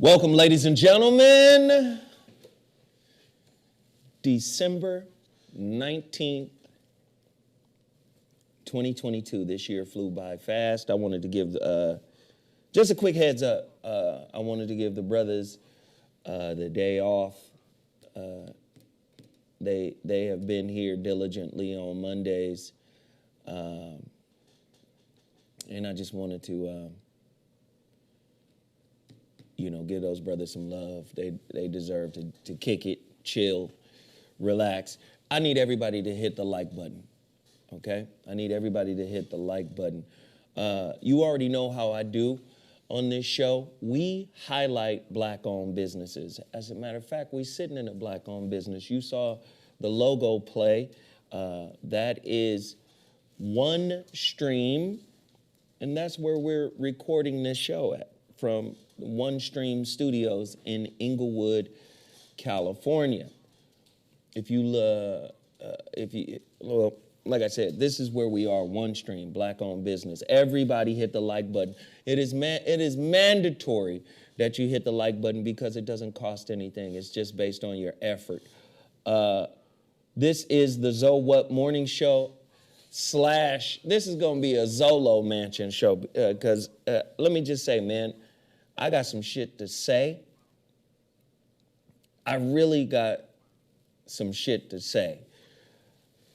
Welcome, ladies and gentlemen. December 19th, 2022. This year flew by fast. I wanted to give just a quick heads up. I wanted to give the brothers the day off. They have been here diligently on Mondays. And I just wanted to give those brothers some love. They deserve to kick it, chill, relax. I need everybody to hit the like button, okay? I need everybody to hit the like button. You already know how I do on this show. We highlight black-owned businesses. As a matter of fact, we're sitting in a black-owned business. You saw the logo play. That is One Stream, and that's where we're recording this show at, from One Stream Studios in Inglewood, California. Like I said, this is where we are, One Stream, black-owned business. Everybody hit the like button. It is mandatory that you hit the like button because it doesn't cost anything. It's just based on your effort. This is the Zoe What Morning Show / this is going to be a Zolo Mansion show because let me just say, man, I got some shit to say. I really got some shit to say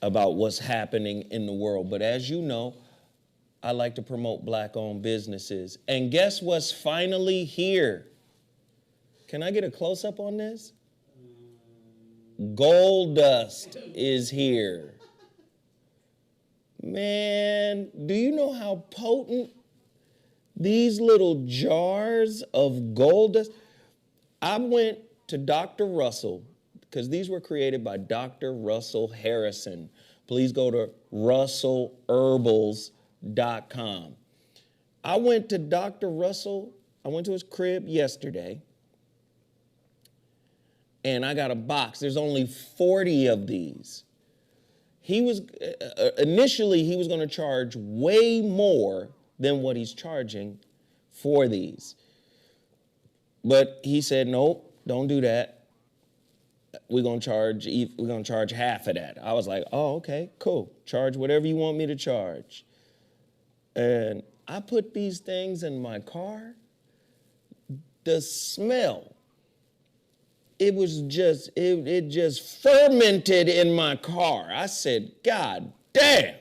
about what's happening in the world. But as you know, I like to promote black-owned businesses. And guess what's finally here? Can I get a close-up on this? Gold Dust is here. Man, do you know how potent these little jars of gold dust? I went to Dr. Russell, because these were created by Dr. Russell Harrison. Please go to russellherbals.com. I went to Dr. Russell, I went to his crib yesterday, and I got a box. There's only 40 of these. Initially, he was going to charge way more than what he's charging for these. But he said, nope, don't do that. We're going to charge half of that. I was like, oh, okay, cool. Charge whatever you want me to charge. And I put these things in my car. The smell, it just fermented in my car. I said, God damn.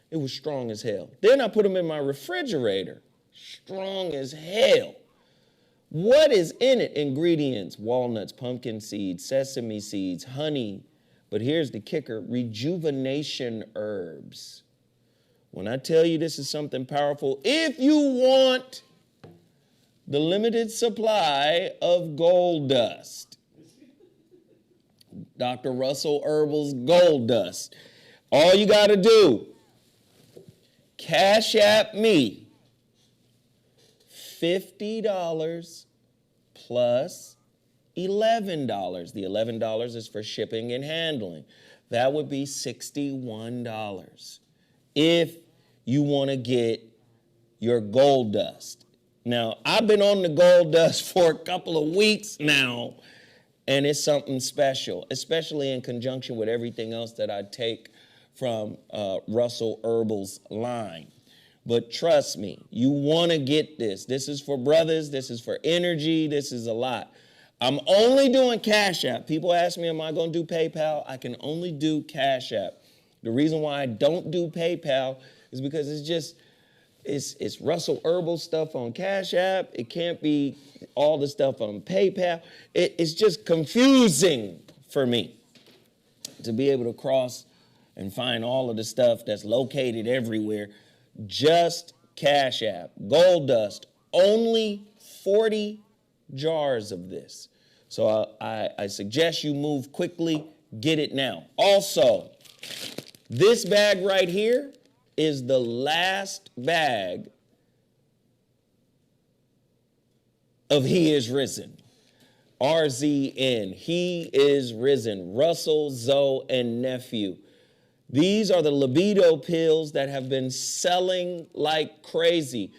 It was strong as hell. Then I put them in my refrigerator. Strong as hell. What is in it? Ingredients: walnuts, pumpkin seeds, sesame seeds, honey. But here's the kicker: rejuvenation herbs. When I tell you this is something powerful, if you want the limited supply of gold dust, Dr. Russell Herbals Gold Dust, all you got to do, Cash App me $50 plus $11. The $11 is for shipping and handling. That would be $61 if you want to get your gold dust. Now, I've been on the gold dust for a couple of weeks now, and it's something special, especially in conjunction with everything else that I take from Russell Herbals line. But trust me, you want to get this. This is for brothers. This is for energy. This is a lot. I'm only doing Cash App. People ask me, am I going to do PayPal? I can only do Cash App. The reason why I don't do PayPal is because it's Russell Herbal stuff on Cash App. It can't be all the stuff on PayPal. It's just confusing for me to be able to cross and find all of the stuff that's located everywhere. Just Cash App. Gold Dust. Only 40 jars of this. So I suggest you move quickly. Get it now. Also, this bag right here is the last bag of He Is Risen. RZN. He is risen. Russell, Zoe, and nephew. These are the libido pills that have been selling like crazy.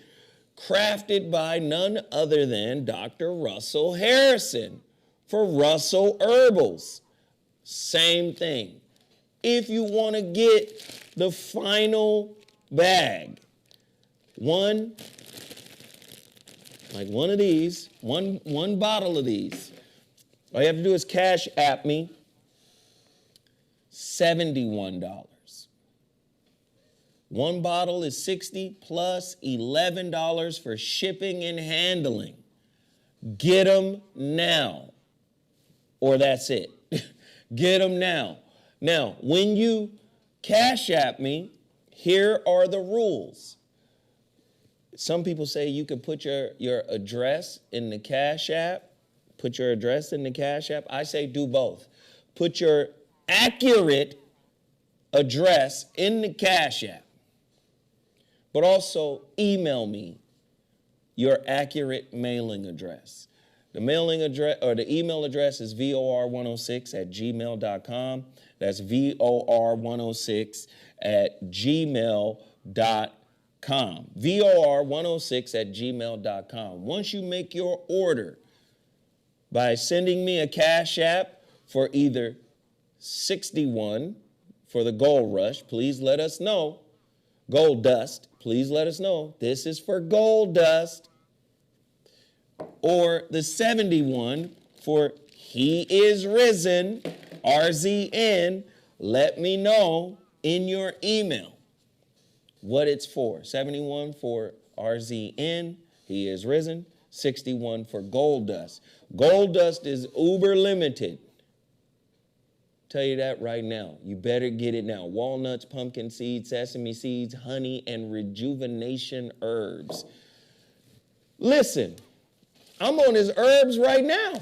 crafted by none other than Dr. Russell Harrison for Russell Herbals. Same thing. If you want to get the final bag, one of these, one bottle of these, all you have to do is Cash App me, $71. One bottle is $60 plus $11 for shipping and handling. Get them now, or that's it. Get them now. Now, when you Cash App me, here are the rules. Some people say you could put your address in the Cash App. Put your address in the Cash App. I say do both. Put your accurate address in the Cash App. But also email me your accurate mailing address. The mailing address or the email address is vor106@gmail.com. That's vor106@gmail.com. vor106@gmail.com. Once you make your order by sending me a Cash App for either 61 for the Gold Rush, please let us know. Gold Dust, please let us know. This is for Gold Dust. Or the 71 for He is Risen, RZN. Let me know in your email what it's for. 71 for RZN, He is Risen. 61 for Gold Dust. Gold Dust is uber limited. Tell you that right now. You better get it now. Walnuts, pumpkin seeds, sesame seeds, honey, and rejuvenation herbs. Listen, I'm on his herbs right now.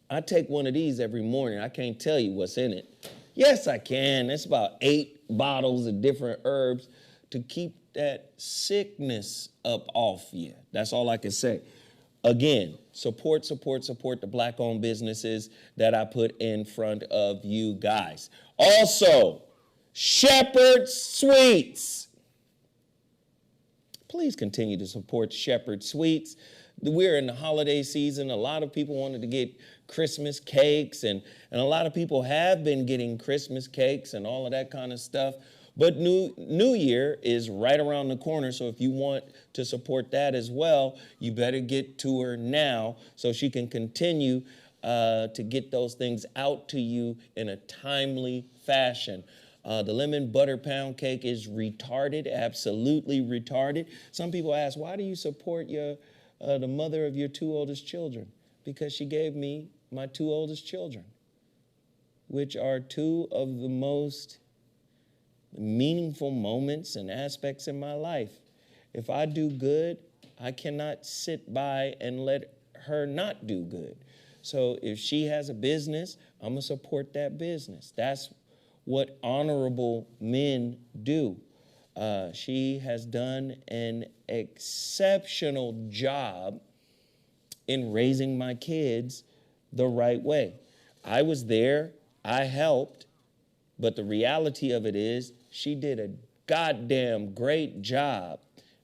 I take one of these every morning. I can't tell you what's in it. Yes, I can. It's about 8 bottles of different herbs to keep that sickness up off you. That's all I can say. Again, support the Black-owned businesses that I put in front of you guys. Also, Shepherd Sweets. Please continue to support Shepherd Sweets. We're in the holiday season. A lot of people wanted to get Christmas cakes, and a lot of people have been getting Christmas cakes and all of that kind of stuff. But New Year is right around the corner, so if you want to support that as well, you better get to her now so she can continue to get those things out to you in a timely fashion. The lemon butter pound cake is retarded, absolutely retarded. Some people ask, why do you support the mother of your 2 oldest children? Because she gave me my 2 oldest children, which are 2 of the most meaningful moments and aspects in my life. If I do good, I cannot sit by and let her not do good. So if she has a business, I'm going to support that business. That's what honorable men do. She has done an exceptional job in raising my kids the right way. I was there, I helped, but the reality of it is she did a goddamn great job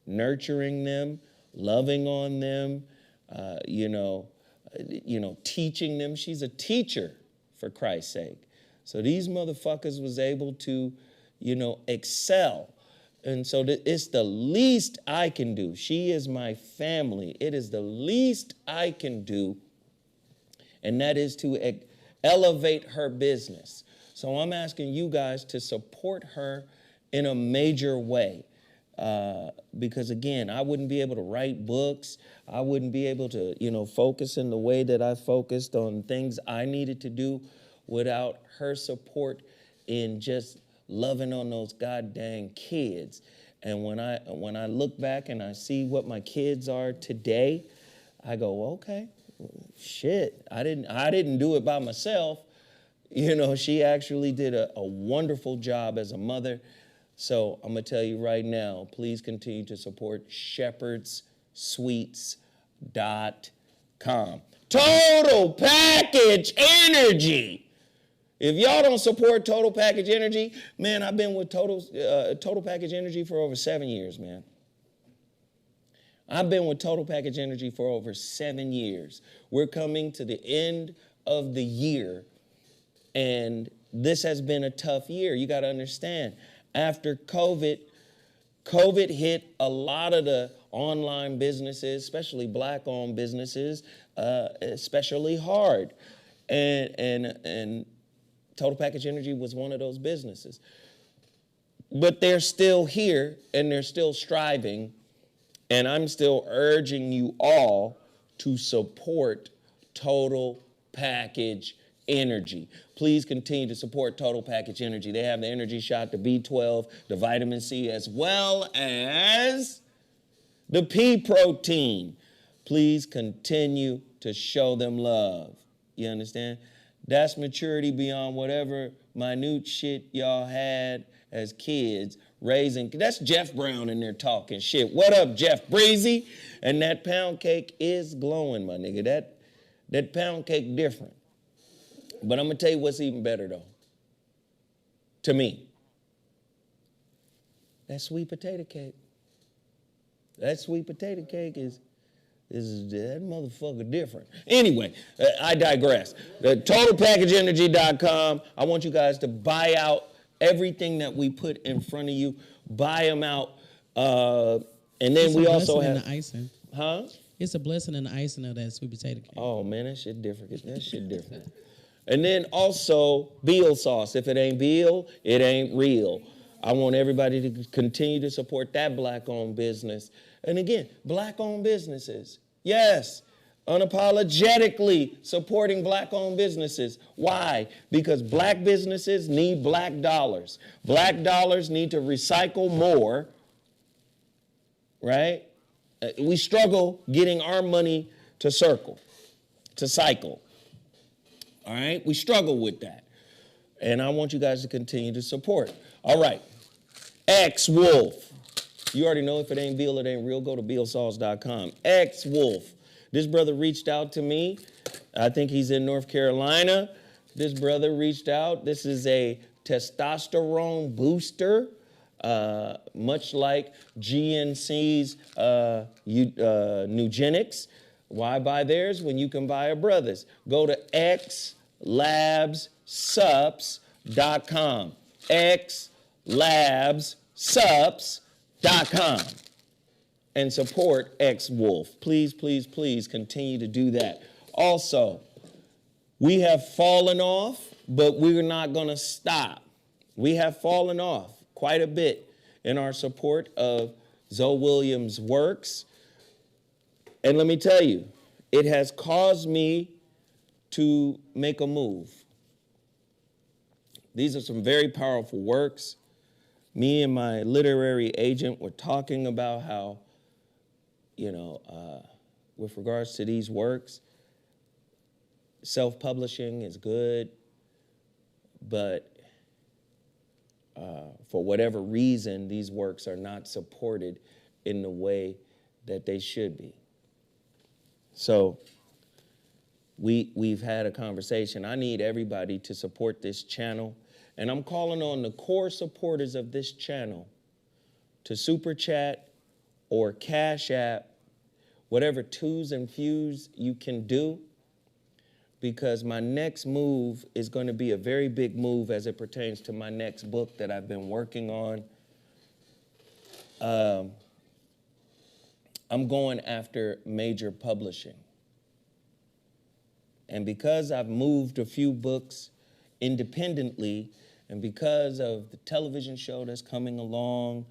nurturing them, loving on them, teaching them. She's a teacher, for Christ's sake. So these motherfuckers was able to, excel. And so it's the least I can do. She is my family. It is the least I can do, and that is to elevate her business. So I'm asking you guys to support her in a major way. Because again, I wouldn't be able to write books. I wouldn't be able to, focus in the way that I focused on things I needed to do without her support in just loving on those goddamn kids. And when I look back and I see what my kids are today, I go, okay, shit, I didn't do it by myself. She actually did a wonderful job as a mother. So I'm going to tell you right now, please continue to support shepherdssweets.com. Total Package Energy. If y'all don't support Total Package Energy, man, I've been with Total Package Energy for over 7 years, man. I've been with Total Package Energy for over 7 years. We're coming to the end of the year, and this has been a tough year. You got to understand, after COVID hit a lot of the online businesses, especially black-owned businesses, especially hard. And Total Package Energy was one of those businesses. But they're still here, and they're still striving, and I'm still urging you all to support Total Package Energy. Please continue to support Total Package Energy. They have the energy shot, the B12, the vitamin C, as well as the pea protein. Please continue to show them love. You understand? That's maturity beyond whatever minute shit y'all had as kids raising. That's Jeff Brown in there talking shit. What up, Jeff Breezy? And that pound cake is glowing, my nigga. That pound cake different. But I'm going to tell you what's even better, though, to me. That sweet potato cake. That sweet potato cake is that motherfucker different. Anyway, I digress. TotalPackageEnergy.com. I want you guys to buy out everything that we put in front of you. Buy them out. And then we also have... It's a blessing in the icing. Huh? It's a blessing in the icing of that sweet potato cake. Oh, man, that shit different. And then also, Beal sauce. If it ain't Beal, it ain't real. I want everybody to continue to support that black-owned business. And again, black-owned businesses. Yes, unapologetically supporting black-owned businesses. Why? Because black businesses need black dollars. Black dollars need to recycle more, right? We struggle getting our money to cycle. All right? We struggle with that. And I want you guys to continue to support. All right. X-Wolf. You already know if it ain't Beal, it ain't real. Go to BealSauce.com. X-Wolf. This brother reached out to me. I think he's in North Carolina. This brother reached out. This is a testosterone booster, much like GNC's Nugenics. Why buy theirs when you can buy a brother's? Go to xlabsups.com. xlabsups.com. And support X-Wolf. Please, please, please continue to do that. Also, we have fallen off, but we're not going to stop. We have fallen off quite a bit in our support of Zoe Williams' works. And let me tell you, it has caused me to make a move. These are some very powerful works. Me and my literary agent were talking about how, with regards to these works, self-publishing is good, but for whatever reason, these works are not supported in the way that they should be. So we've had a conversation. I need everybody to support this channel, and I'm calling on the core supporters of this channel to super chat or cash app, whatever twos and fews you can do, because my next move is going to be a very big move as it pertains to my next book that I've been working on. I'm going after major publishing. And because I've moved a few books independently, and because of the television show that's coming along,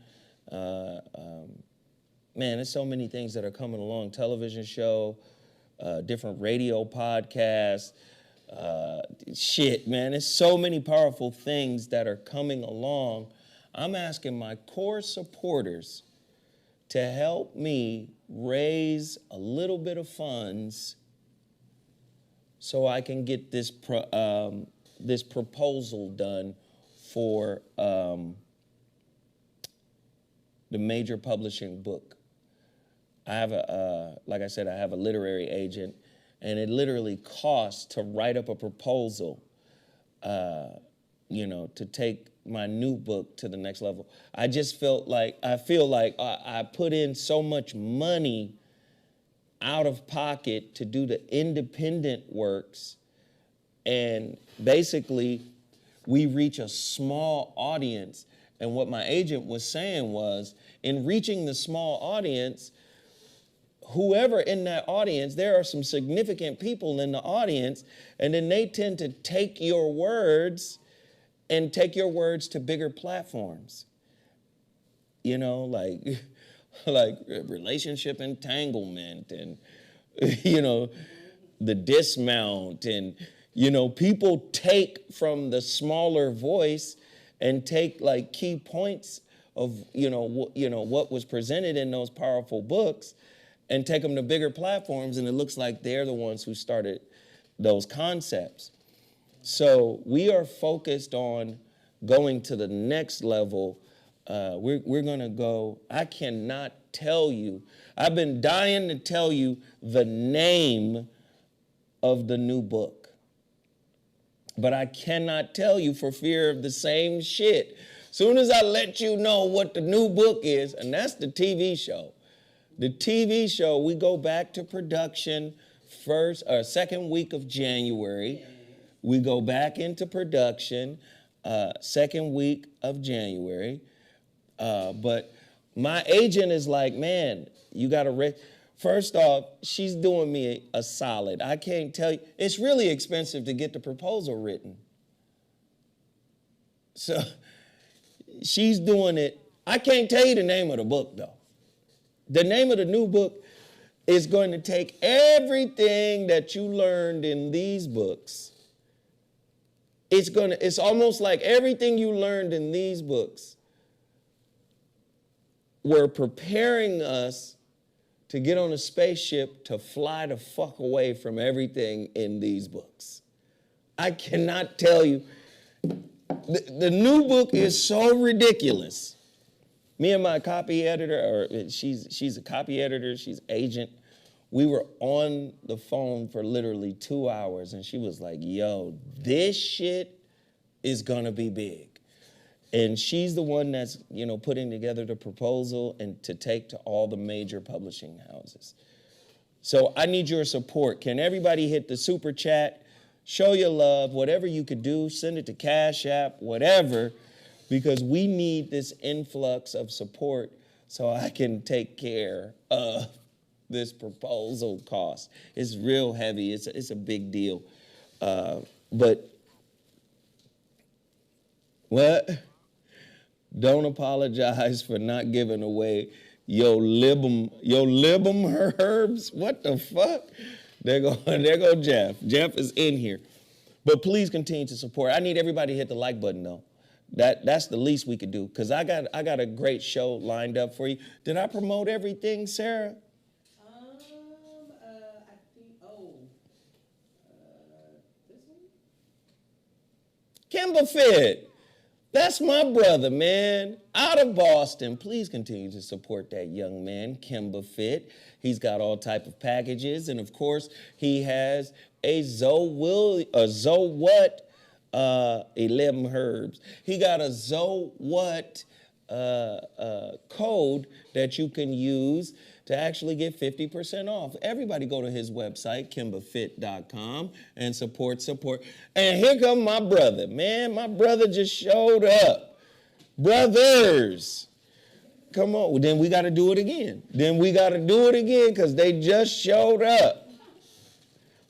there's so many things that are coming along. Television show, different radio podcasts, there's so many powerful things that are coming along. I'm asking my core supporters to help me raise a little bit of funds so I can get this this proposal done for the major publishing book. I have like I said, I have a literary agent, and it literally costs to write up a proposal to take my new book to the next level. I feel like I put in so much money out of pocket to do the independent works, and basically we reach a small audience. And what my agent was saying was, in reaching the small audience, whoever in that audience, there are some significant people in the audience, and then they tend to take your words to bigger platforms. Like relationship entanglement and, the dismount, and, people take from the smaller voice and take like key points of, what was presented in those powerful books and take them to bigger platforms, and it looks like they're the ones who started those concepts. So we are focused on going to the next level. We're going to go, I cannot tell you, I've been dying to tell you the name of the new book, but I cannot tell you for fear of the same shit. Soon as I let you know what the new book is, and that's the TV show. The TV show, we go back to production second week of January. We go back into production second week of January. But my agent is like, man, you got to first off, she's doing me a solid. I can't tell you. It's really expensive to get the proposal written. So she's doing it. I can't tell you the name of the book, though. The name of the new book is going to take everything that you learned in these books. It's almost like everything you learned in these books were preparing us to get on a spaceship to fly the fuck away from everything in these books. I cannot tell you. The new book is so ridiculous. Me and my copy editor, or she's a copy editor, she's agent. We were on the phone for literally 2 hours, and she was like, yo, this shit is gonna be big. And she's the one that's, putting together the proposal and to take to all the major publishing houses. So I need your support. Can everybody hit the super chat? Show your love, whatever you could do, send it to Cash App, whatever, because we need this influx of support so I can take care of this proposal cost. It's real heavy. It's a big deal. But what? Don't apologize for not giving away your libum herbs. What the fuck? There go Jeff. Jeff is in here. But please continue to support. I need everybody to hit the like button, though. That's the least we could do, because I got a great show lined up for you. Did I promote everything, Sarah? I think, this one? Kimba Fit. That's my brother, man, out of Boston. Please continue to support that young man, Kimba Fit. He's got all type of packages, and of course, he has a Zowat 11 herbs. He got a Zowat code that you can use to actually get 50% off. Everybody go to his website, kimbafit.com, and support. And here come my brother. Man, my brother just showed up. Brothers, come on. Well, then we got to do it again. Because they just showed up.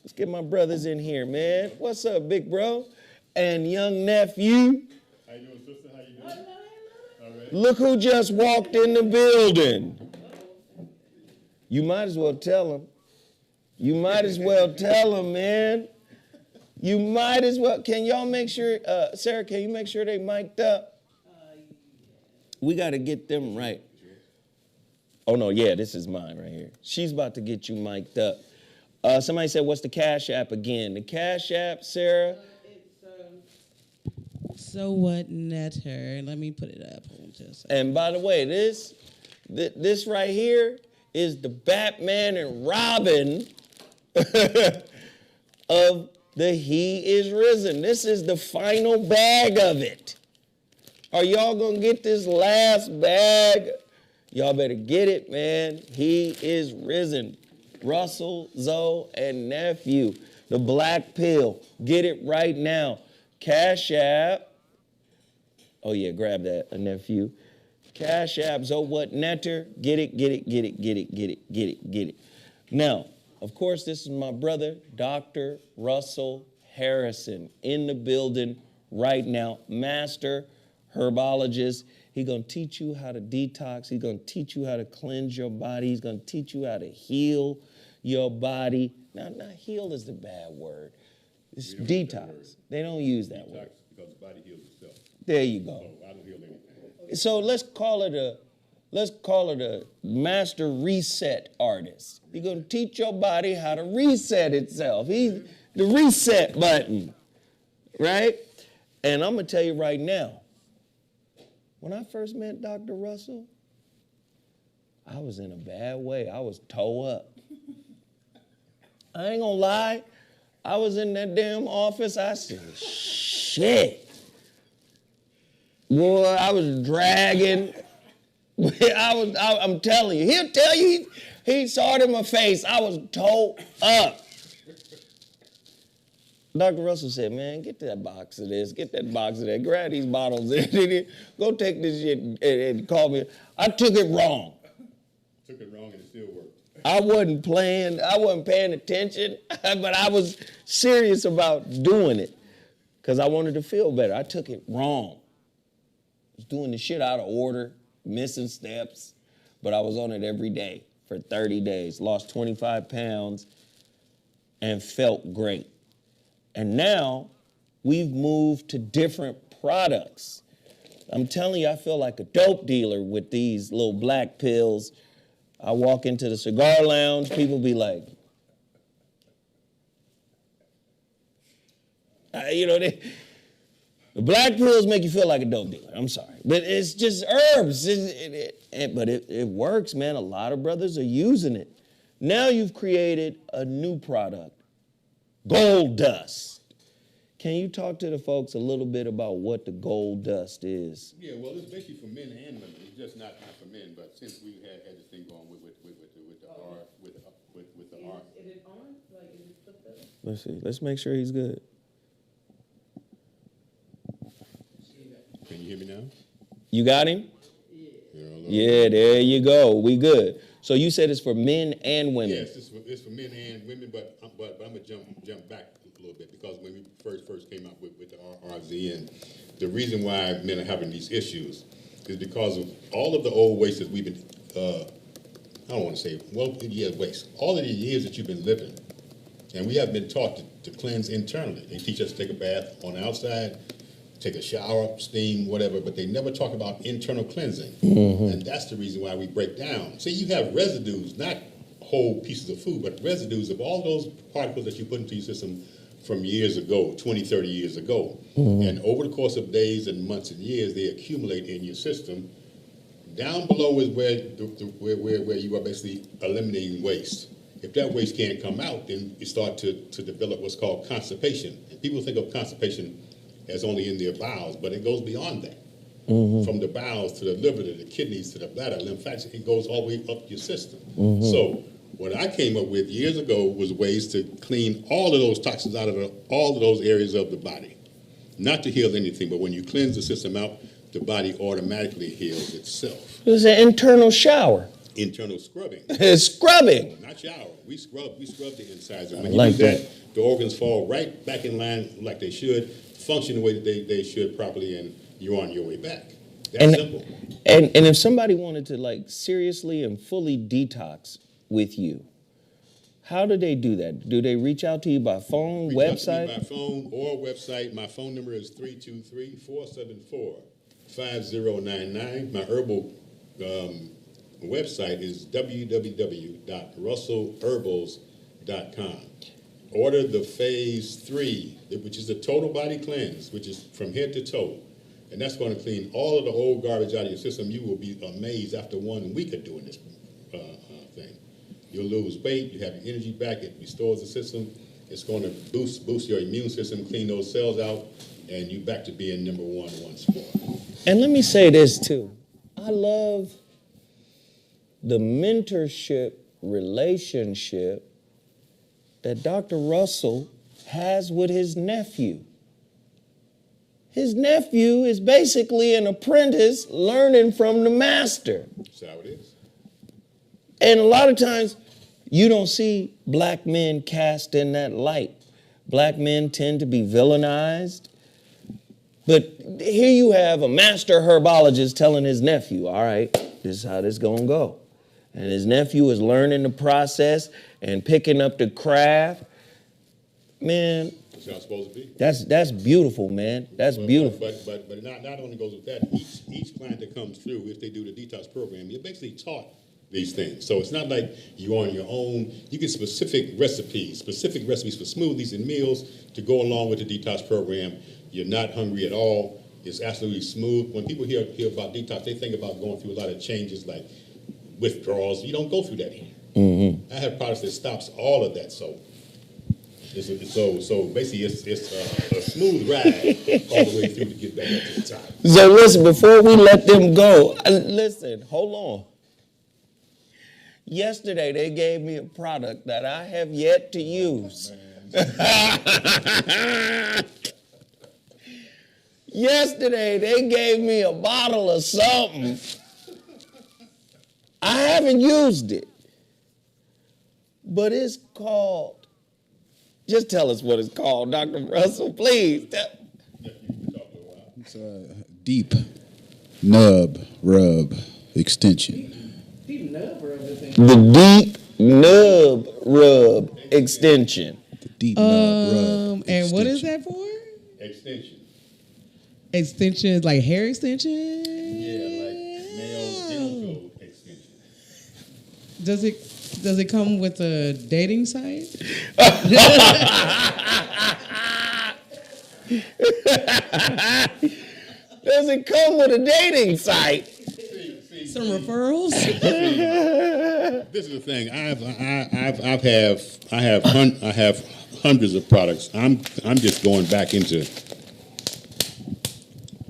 Let's get my brothers in here, man. What's up, big bro? And young nephew. How you doing, sister? How you doing? All right. Look who just walked in the building. You might as well tell him. Man. You might as well. Can y'all make sure, Sarah, can you make sure they mic'd up? We got to get them right. Oh, no, yeah, this is mine right here. She's about to get you mic'd up. Somebody said, what's the Cash App again? The Cash App, Sarah? So what, Netter? Let me put it up. And by the way, this right here is the Batman and Robin of The He is risen. This is the final bag of it. Are y'all going to get this last bag? Y'all better get it, man. He is risen. Russell, Zoe, and nephew. The black pill. Get it right now. Cash App. Oh, yeah, grab that, a nephew. Cash App, Zoe, what, Netter. Get it, get it, get it, get it, get it, get it, get it. Now, of course, this is my brother, Dr. Russell Harrison, in the building right now. Master herbologist. He's going to teach you how to detox. He's going to teach you how to cleanse your body. He's going to teach you how to heal your body. Now, heal is the bad word. It's detox. They don't use that word. Because the body heals itself. There you go. So I don't heal anything. So let's call it a master reset artist. He's going to teach your body how to reset itself. He's the reset button, right? And I'm going to tell you right now, when I first met Dr. Russell, I was in a bad way. I was toe up. I ain't gonna lie. I was in that damn office. I said, shit. Boy, I was dragging. I'm telling you. He'll tell you, he saw it in my face. I was toe up. Dr. Russell said, man, get that box of this, get that box of that, grab these bottles, go take this shit and call me. I took it wrong. Took it wrong and it still worked. I wasn't paying attention, but I was serious about doing it because I wanted to feel better. I took it wrong. I was doing the shit out of order, missing steps, but I was on it every day for 30 days, lost 25 pounds, and felt great. And now we've moved to different products. I'm telling you, I feel like a dope dealer with these little black pills. I walk into the cigar lounge, people be like, the black pills make you feel like a dope dealer. I'm sorry. But it's just herbs. But it works, man. A lot of brothers are using it. Now you've created a new product. Gold dust. Can you talk to the folks a little bit about what the gold dust is? Yeah, well, it's basically for men and women. It's just not for men, but since we had this thing going with the R, with the R. Is it on? Like, is it flipped up? Let's see. Let's make sure he's good. Can you hear me now? You got him? Yeah, there you go. We good. So you said it's for men and women. Yes, it's for men and women, but I'm gonna jump back a little bit because when we first came out with the RZ, and the reason why men are having these issues is because of all of the old ways that we've been. I don't want to say waste. All of the years that you've been living, and we have been taught to cleanse internally. They teach us to take a bath on the outside, take a shower, steam, whatever, but they never talk about internal cleansing. Mm-hmm. And that's the reason why we break down. See, you have residues, not whole pieces of food, but residues of all those particles that you put into your system from years ago, 20, 30 years ago. Mm-hmm. And over the course of days and months and years, they accumulate in your system. Down below is where you are basically eliminating waste. If that waste can't come out, then you start to develop what's called constipation. And people think of constipation as only in their bowels, but it goes beyond that. Mm-hmm. From the bowels to the liver to the kidneys to the bladder, lymphatics, it goes all the way up your system. Mm-hmm. So what I came up with years ago was ways to clean all of those toxins out of all of those areas of the body. Not to heal anything, but when you cleanse the system out, the body automatically heals itself. It's an internal shower. Internal scrubbing. Scrubbing. Not shower. We scrub the insides. And when you do that, the organs fall right back in line like they should, function the way that they should properly, and you're on your way back. That's simple. And if somebody wanted to seriously and fully detox with you, how do they do that? Do they reach out to you by phone, website? Reach out to me by phone or website. My phone number is 323-474-5099. My herbal website is www.russellherbals.com. Order the phase 3, which is the total body cleanse, which is from head to toe. And that's going to clean all of the old garbage out of your system. You will be amazed after 1 week of doing this thing. You'll lose weight, you have your energy back, it restores the system, It's going to boost your immune system, clean those cells out, and you back to being number one sport. And let me say this too. I love the mentorship relationship that Dr. Russell has with his nephew. His nephew is basically an apprentice learning from the master. That's how it is. And a lot of times, you don't see black men cast in that light. Black men tend to be villainized. But here you have a master herbologist telling his nephew, all right, this is how this gonna go. And his nephew is learning the process and picking up the craft. Man, That's how it's supposed to be. that's beautiful, man. That's beautiful. But not only goes with that, each client that comes through, if they do the detox program, you're basically taught these things. So it's not like you're on your own. You get specific recipes for smoothies and meals to go along with the detox program. You're not hungry at all. It's absolutely smooth. When people hear about detox, they think about going through a lot of changes like withdrawals. You don't go through that here. Mm-hmm. I have products that stops all of that. So basically it's a smooth ride all the way through to get back up to the top. So listen, before we let them go, listen, hold on. Yesterday, they gave me a product that I have yet to use. Yesterday, they gave me a bottle of something. I haven't used it. But it's called, just tell us what it's called, Dr. Russell, please. It's a deep nub rub extension. Deep nub rub is in. The deep nub rub extension. The deep nub rub. And what is extension. that for? Extension. Extensions, like hair extension? Yeah, like male genital extension. Does it come with a dating site? Does it come with a dating site? Some referrals? This is the thing. I have hundreds of products. I'm just going back into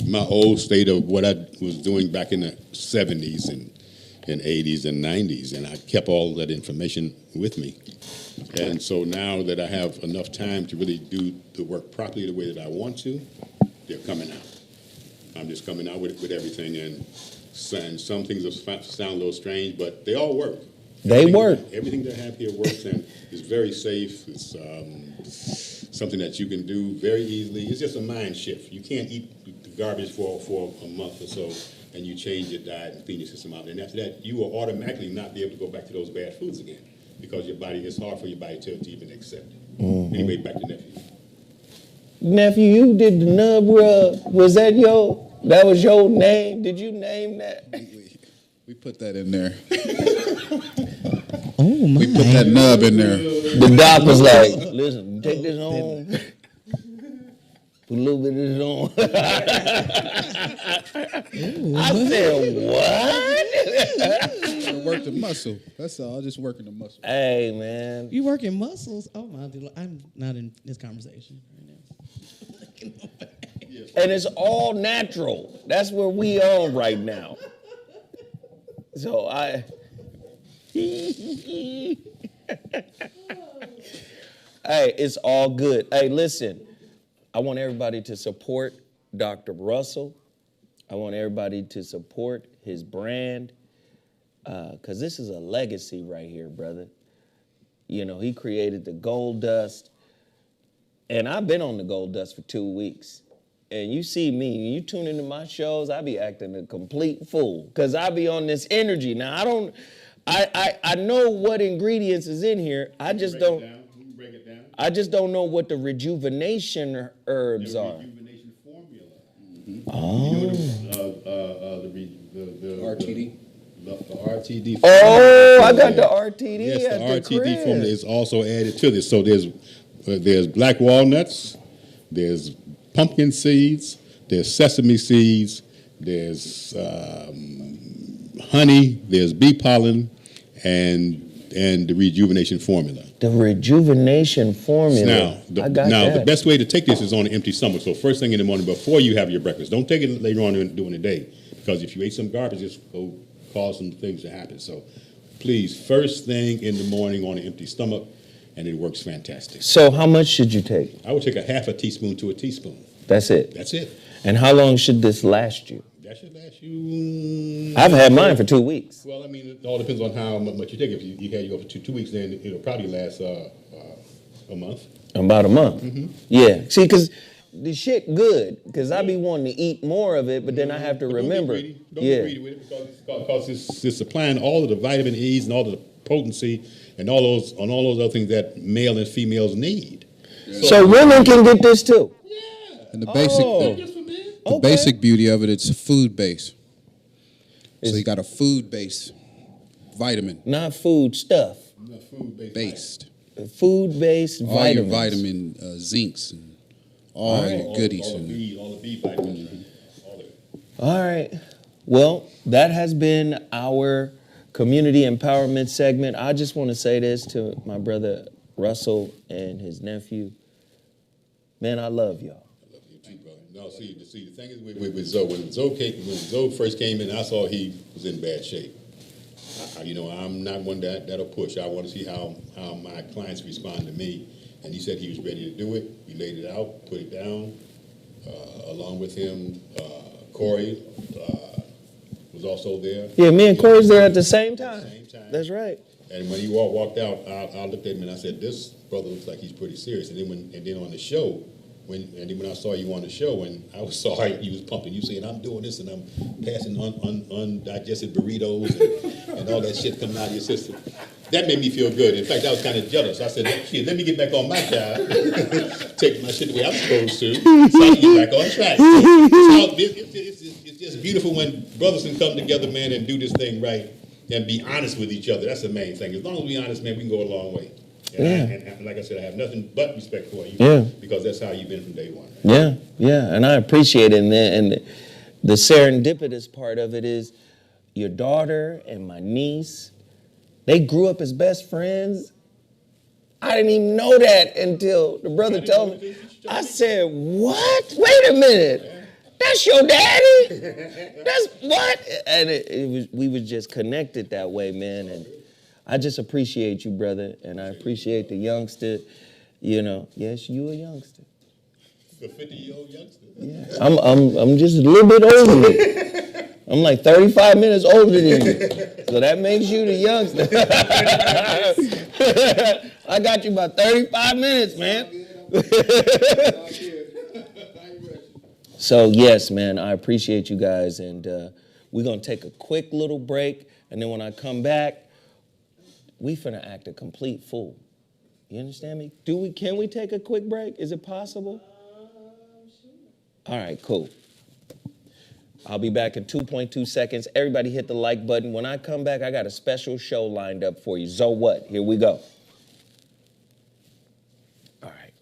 my old state of what I was doing back in the 70s and 80s and 90s, and I kept all that information with me. And so now that I have enough time to really do the work properly the way that I want to, they're coming out. I'm just coming out with everything, and some things sound a little strange, but they all work. They work. Everything that I have here works and is very safe. It's something that you can do very easily. It's just a mind shift. You can't eat the garbage for a month or so, and you change your diet and clean your system out. And after that, you will automatically not be able to go back to those bad foods again because it's hard for your body to even accept it. Mm-hmm. Anyway, back to nephew. Nephew, you did the nub rub. Was that was your name? Did you name that? We put that in there. Oh, my. We put that nub in there. The doc was like, listen, take this home. Put a little bit of this on. I said, what? Work the muscle. That's all. Just working the muscle. Hey, man. You working muscles? Oh, my. I'm not in this conversation right now. And it's all natural. That's where we are right now. So hey, it's all good. Hey, listen, I want everybody to support Dr. Russell. I want everybody to support his brand because this is a legacy right here, brother. You know, he created the Gold Dust, and I've been on the Gold Dust for 2 weeks. And you see me, you tune into my shows, I be acting a complete fool because I be on this energy. Now, I know what ingredients is in here. I just don't. Break it down. I just don't know what the rejuvenation herbs The are. rejuvenation formula. Oh. You know, RTD. The RTD. Oh, I got the RTD. Yes, at the the RTD crib. formula is also added to this. So there's black walnuts, there's pumpkin seeds, there's sesame seeds, there's honey, there's bee pollen, and and the rejuvenation formula. The rejuvenation formula. Now, that. the best way to take this is on an empty stomach. So first thing in the morning before you have your breakfast. Don't take it later on during the day, because if you ate some garbage, it's will cause some things to happen. So please, first thing in the morning on an empty stomach, and it works fantastic. So how much should you take? I would take a half a teaspoon to a teaspoon. That's it? That's it. And how long should this last you? That should last you. I've had mine for 2 weeks. Well, I mean, it all depends on how much you take. If you had you go for 2 weeks, then it'll probably last a month. About a month. Mm-hmm. Yeah. See, because the shit good, because I be wanting to eat more of it, but then I have to But remember. Don't be greedy with it, because it's supplying all of the vitamin E's and all of the potency and all those other things that male and females need. So women can get this too. And the basic, Oh. Just for men. the Okay. basic beauty of it, it's food base. So It's- you got a food base vitamin Not food stuff. No, food-based. based. Food-based All your vitamins. vitamin zincs and all Right. your goodies. All and the B vitamins. All of it. All right. Well, that has been our community empowerment segment. I just want to say this to my brother Russell and his nephew. Man, I love y'all. I love you too, brother. No, see, the thing is with Zoe, when Zoe first came in, I saw he was in bad shape. I'm not one that'll push. I want to see how my clients respond to me. And he said he was ready to do it. We laid it out, put it down. Along with him, Corey was also there. Yeah, me and Corey's there at the same time. Same time. That's right. And when he walked out, I looked at him and I said, "This brother looks like he's pretty serious." And then on the show, when I saw you on the show, and I saw how you was pumping, you saying, "I'm doing this and I'm passing undigested burritos and all that shit coming out of your system." That made me feel good. In fact, I was kind of jealous. I said, "Shit, let me get back on my job, take my shit the way I'm supposed to, so I can get back on track." So it's just beautiful when brothers can come together, man, and do this thing right and be honest with each other. That's the main thing. As long as we're honest, man, we can go a long way. And like I said, I have nothing but respect for you, Yeah. because that's how you've been from day one. Yeah, and I appreciate it. And the serendipitous part of it is your daughter and my niece, they grew up as best friends. I didn't even know that until the brother told me. I said, "What? Wait a minute. That's your daddy? That's what?" And we was just connected that way, man. And I just appreciate you, brother, and I appreciate the youngster. Yes, you a youngster. A 50-year-old youngster. Yeah, I'm just a little bit older than you. I'm like 35 minutes older than you, so that makes you the youngster. I got you about 35 minutes, man. So yes, man, I appreciate you guys, and we're gonna take a quick little break, and then when I come back, we finna act a complete fool. You understand me? Can we take a quick break? Is it possible? All right, cool. I'll be back in 2.2 seconds. Everybody hit the like button. When I come back, I got a special show lined up for you. So what? Here we go. All right.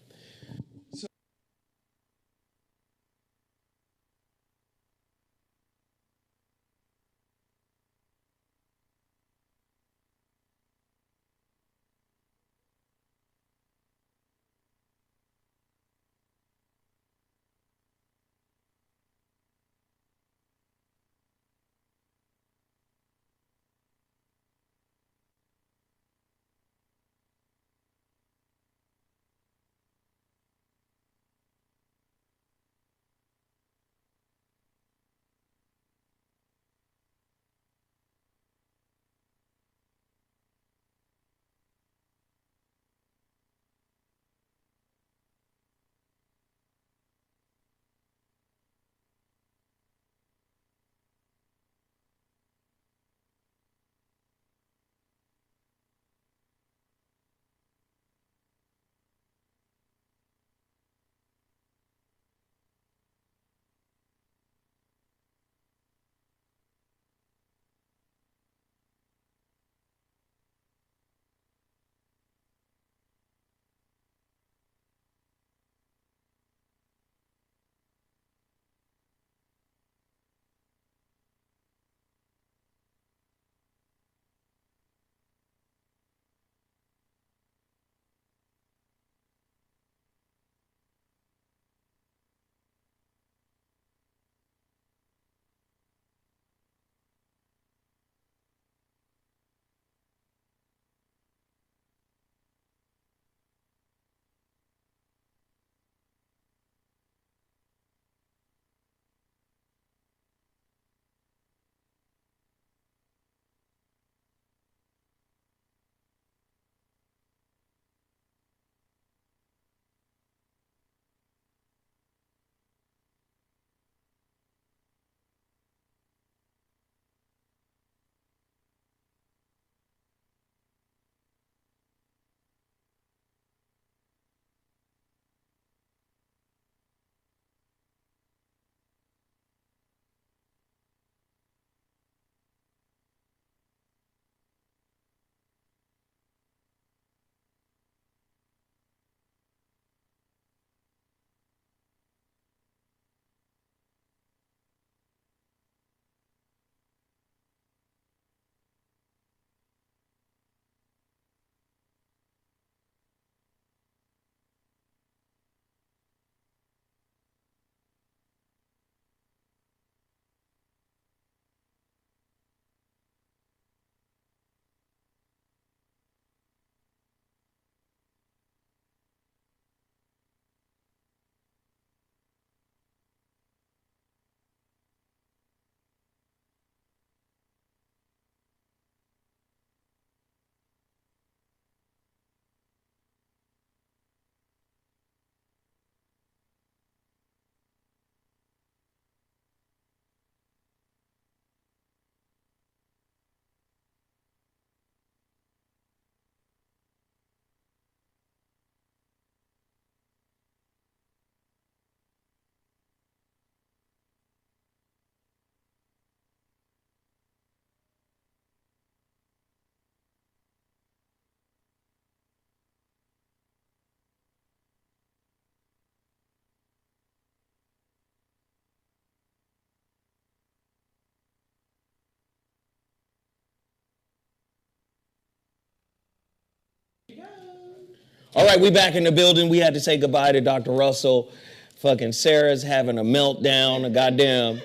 All right, we back in the building. We had to say goodbye to Dr. Russell. Fucking Sarah's having a meltdown. A goddamn,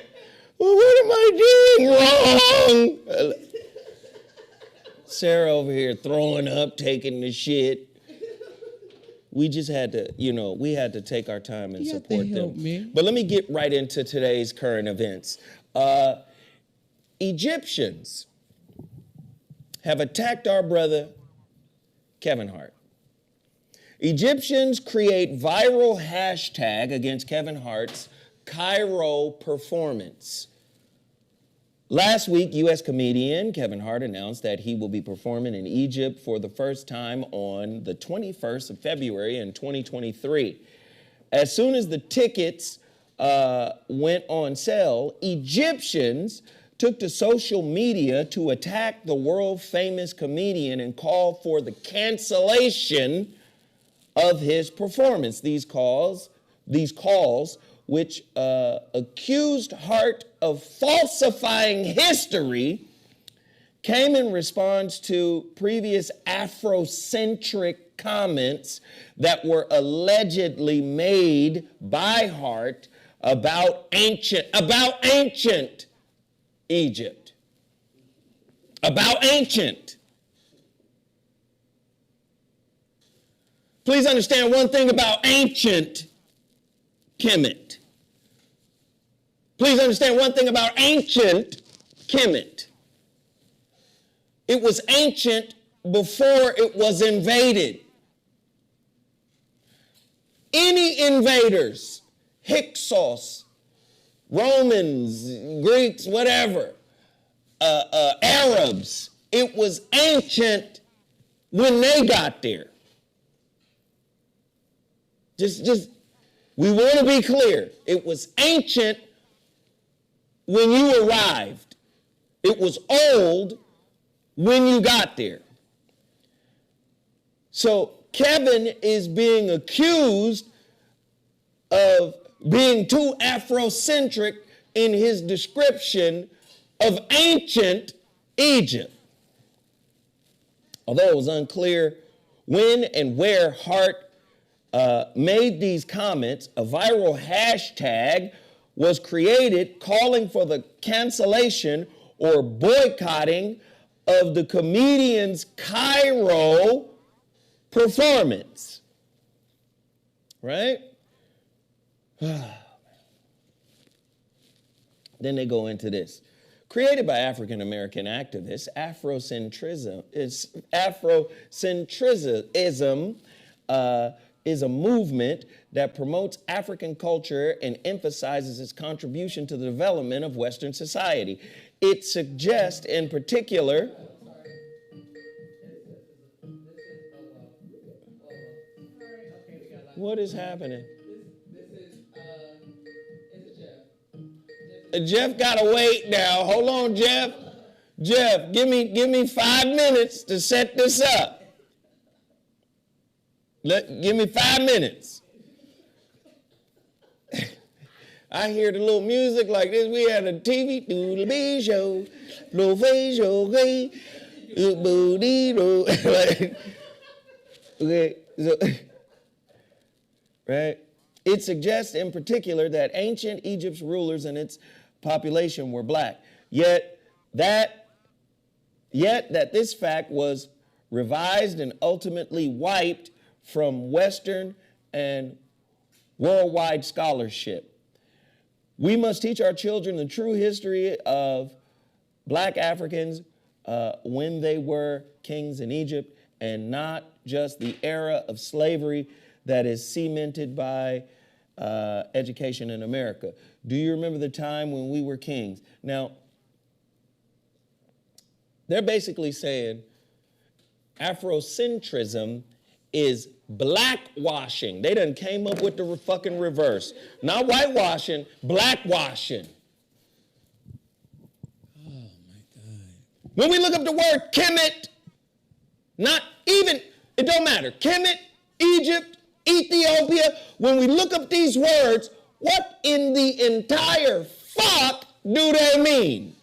well, what am I doing wrong? Sarah over here throwing up, taking the shit. We just had to, we had to take our time and You have to support help them. me. But let me get right into today's current events. Egyptians have attacked our brother, Kevin Hart. Egyptians create viral hashtag against Kevin Hart's Cairo performance. Last week, U.S. comedian Kevin Hart announced that he will be performing in Egypt for the first time on the 21st of February in 2023. As soon as the tickets went on sale, Egyptians took to social media to attack the world-famous comedian and call for the cancellation of his performance. These calls, which accused Hart of falsifying history, came in response to previous Afrocentric comments that were allegedly made by Hart about ancient Egypt. About ancient. Please understand one thing about ancient Kemet. Please understand one thing about ancient Kemet. It was ancient before it was invaded. Any invaders, Hyksos, Romans, Greeks, whatever, Arabs, it was ancient when they got there. We want to be clear. It was ancient when you arrived. It was old when you got there. So Kevin is being accused of being too Afrocentric in his description of ancient Egypt. Although it was unclear when and where Hart made these comments, a viral hashtag was created calling for the cancellation or boycotting of the comedian's Cairo performance. Right? Then they go into this. Created by African-American activists, Afrocentrism is a movement that promotes African culture and emphasizes its contribution to the development of Western society. It suggests, in particular, what is happening? Jeff gotta wait now. Hold on, Jeff. Jeff, give me 5 minutes to set this up. Give me 5 minutes. I hear the little music like this. We had a TV, doodle bee show, little face show, okay, booty, okay, so, right? It suggests in particular that ancient Egypt's rulers and its population were black. Yet that this fact was revised and ultimately wiped from Western and worldwide scholarship. We must teach our children the true history of black Africans when they were kings in Egypt, and not just the era of slavery that is cemented by education in America. Do you remember the time when we were kings? Now, they're basically saying Afrocentrism is blackwashing. They done came up with the fucking reverse. Not whitewashing, blackwashing. Oh my God. When we look up the word Kemet, not even, it don't matter. Kemet, Egypt, Ethiopia, when we look up these words, what in the entire fuck do they mean?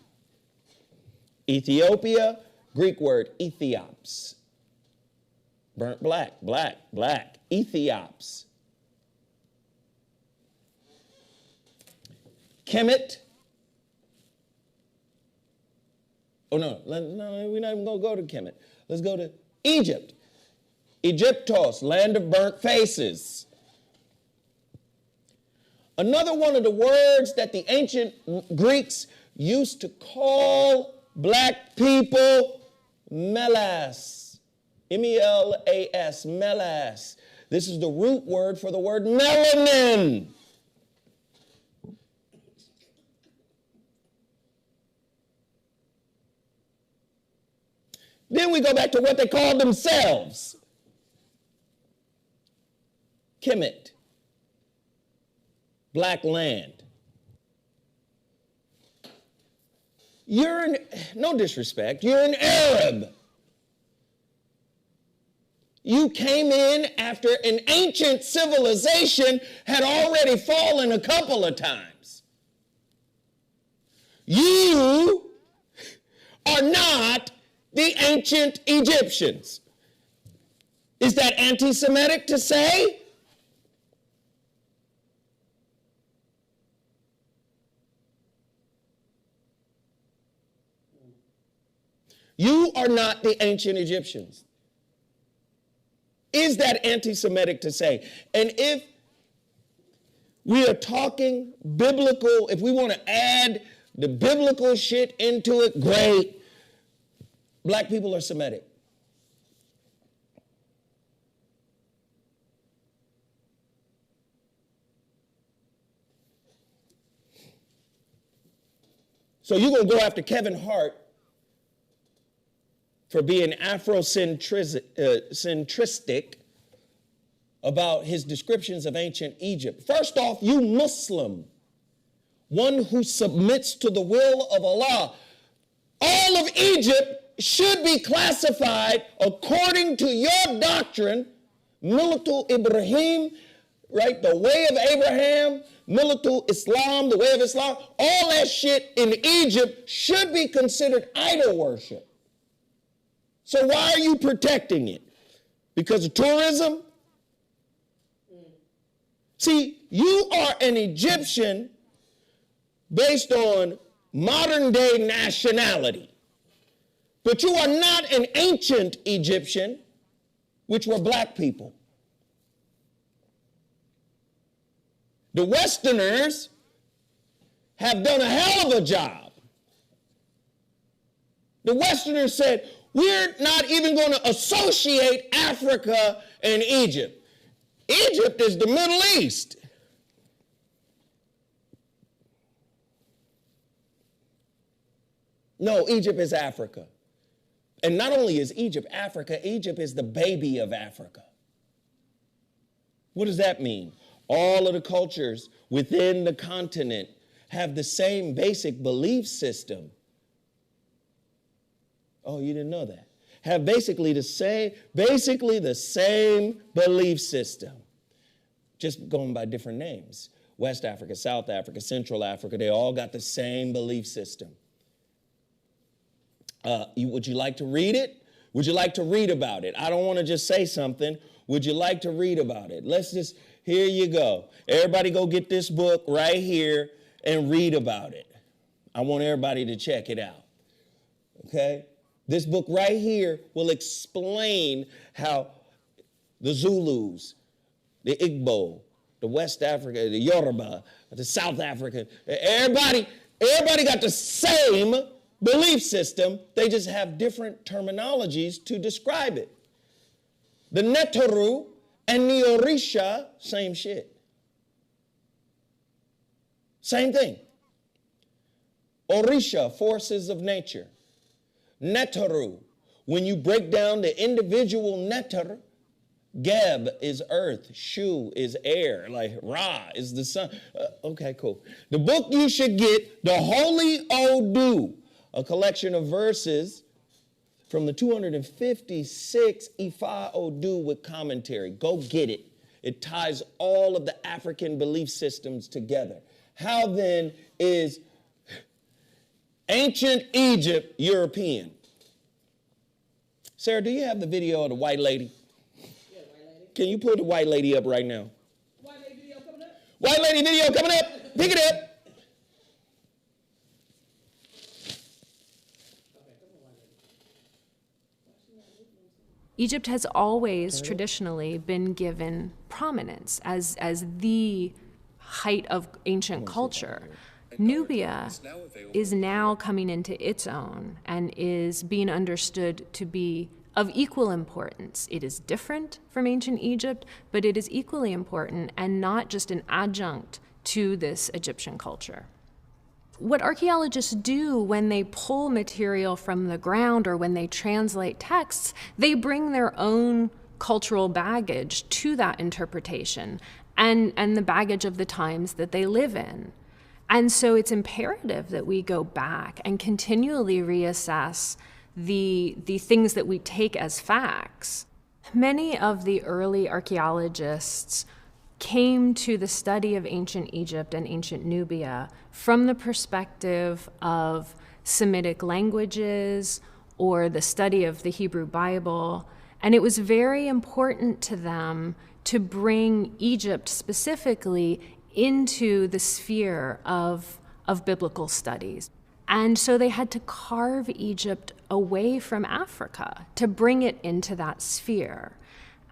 Ethiopia, Greek word Ethiops. burnt black, black, black. Ethiops. Kemet. Oh, no, we're not even going to go to Kemet. Let's go to Egypt. Egyptos, land of burnt faces. Another one of the words that the ancient Greeks used to call black people, melas. M-E-L-A-S, melas. This is the root word for the word melanin. Then we go back to what they called themselves. Kemet, black land. No disrespect, you're an Arab. You came in after an ancient civilization had already fallen a couple of times. You are not the ancient Egyptians. Is that anti-Semitic to say? You are not the ancient Egyptians. Is that anti-Semitic to say? And if we are talking biblical, if we want to add the biblical shit into it, great. Black people are Semitic. So you're going to go after Kevin Hart for being Afrocentristic about his descriptions of ancient Egypt. First off, you Muslim, one who submits to the will of Allah. All of Egypt should be classified according to your doctrine, Millatu Ibrahim, right? The way of Abraham, Millatu Islam, the way of Islam. All that shit in Egypt should be considered idol worship. So why are you protecting it? Because of tourism? See, you are an Egyptian based on modern day nationality. But you are not an ancient Egyptian, which were black people. The Westerners have done a hell of a job. The Westerners said, we're not even going to associate Africa and Egypt. Egypt is the Middle East. No, Egypt is Africa. And not only is Egypt Africa, Egypt is the baby of Africa. What does that mean? All of the cultures within the continent have the same basic belief system. Oh, you didn't know that? Have basically the same belief system, just going by different names. West Africa, South Africa, Central Africa, they all got the same belief system. Would you like to read it? Would you like to read about it? I don't want to just say something. Would you like to read about it? Here you go. Everybody go get this book right here and read about it. I want everybody to check it out. Okay? This book right here will explain how the Zulus, the Igbo, the West Africa, the Yoruba, the South African, everybody got the same belief system. They just have different terminologies to describe it. The Neteru and the Orisha, same shit. Same thing. Orisha, forces of nature. Neteru, when you break down the individual neter, Geb is earth, Shu is air, like Ra is the sun. Okay, cool. The book you should get, the Holy Odu, a collection of verses from the 256 Ifa Odu with commentary. Go get it. It ties all of the African belief systems together. How then is ancient Egypt European? Sarah, do you have the video of the white lady? can you pull the white lady up right now? White lady video coming up? White lady video coming up. Pick it up. Egypt has always traditionally been given prominence as the height of ancient culture. Nubia is now coming into its own and is being understood to be of equal importance. It is different from ancient Egypt, but it is equally important and not just an adjunct to this Egyptian culture. What archaeologists do when they pull material from the ground or when they translate texts, they bring their own cultural baggage to that interpretation and the baggage of the times that they live in. And so it's imperative that we go back and continually reassess the things that we take as facts. Many of the early archaeologists came to the study of ancient Egypt and ancient Nubia from the perspective of Semitic languages or the study of the Hebrew Bible. And it was very important to them to bring Egypt specifically into the sphere of biblical studies. And so they had to carve Egypt away from Africa to bring it into that sphere.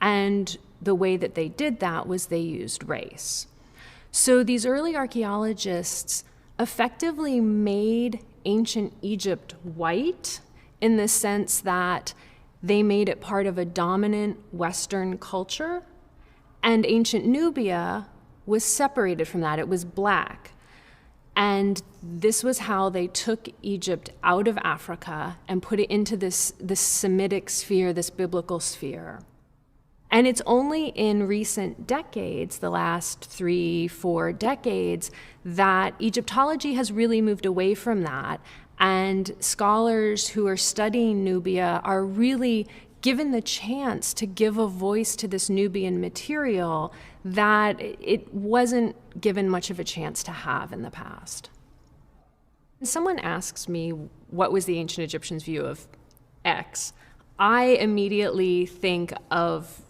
And the way that they did that was they used race. So these early archaeologists effectively made ancient Egypt white in the sense that they made it part of a dominant Western culture, and ancient Nubia was separated from that. It was black. And this was how they took Egypt out of Africa and put it into this Semitic sphere, this biblical sphere. And it's only in recent decades, the last 3-4 decades, that Egyptology has really moved away from that. And scholars who are studying Nubia are really given the chance to give a voice to this Nubian material that it wasn't given much of a chance to have in the past. Someone asks me, what was the ancient Egyptians' view of X? I immediately think of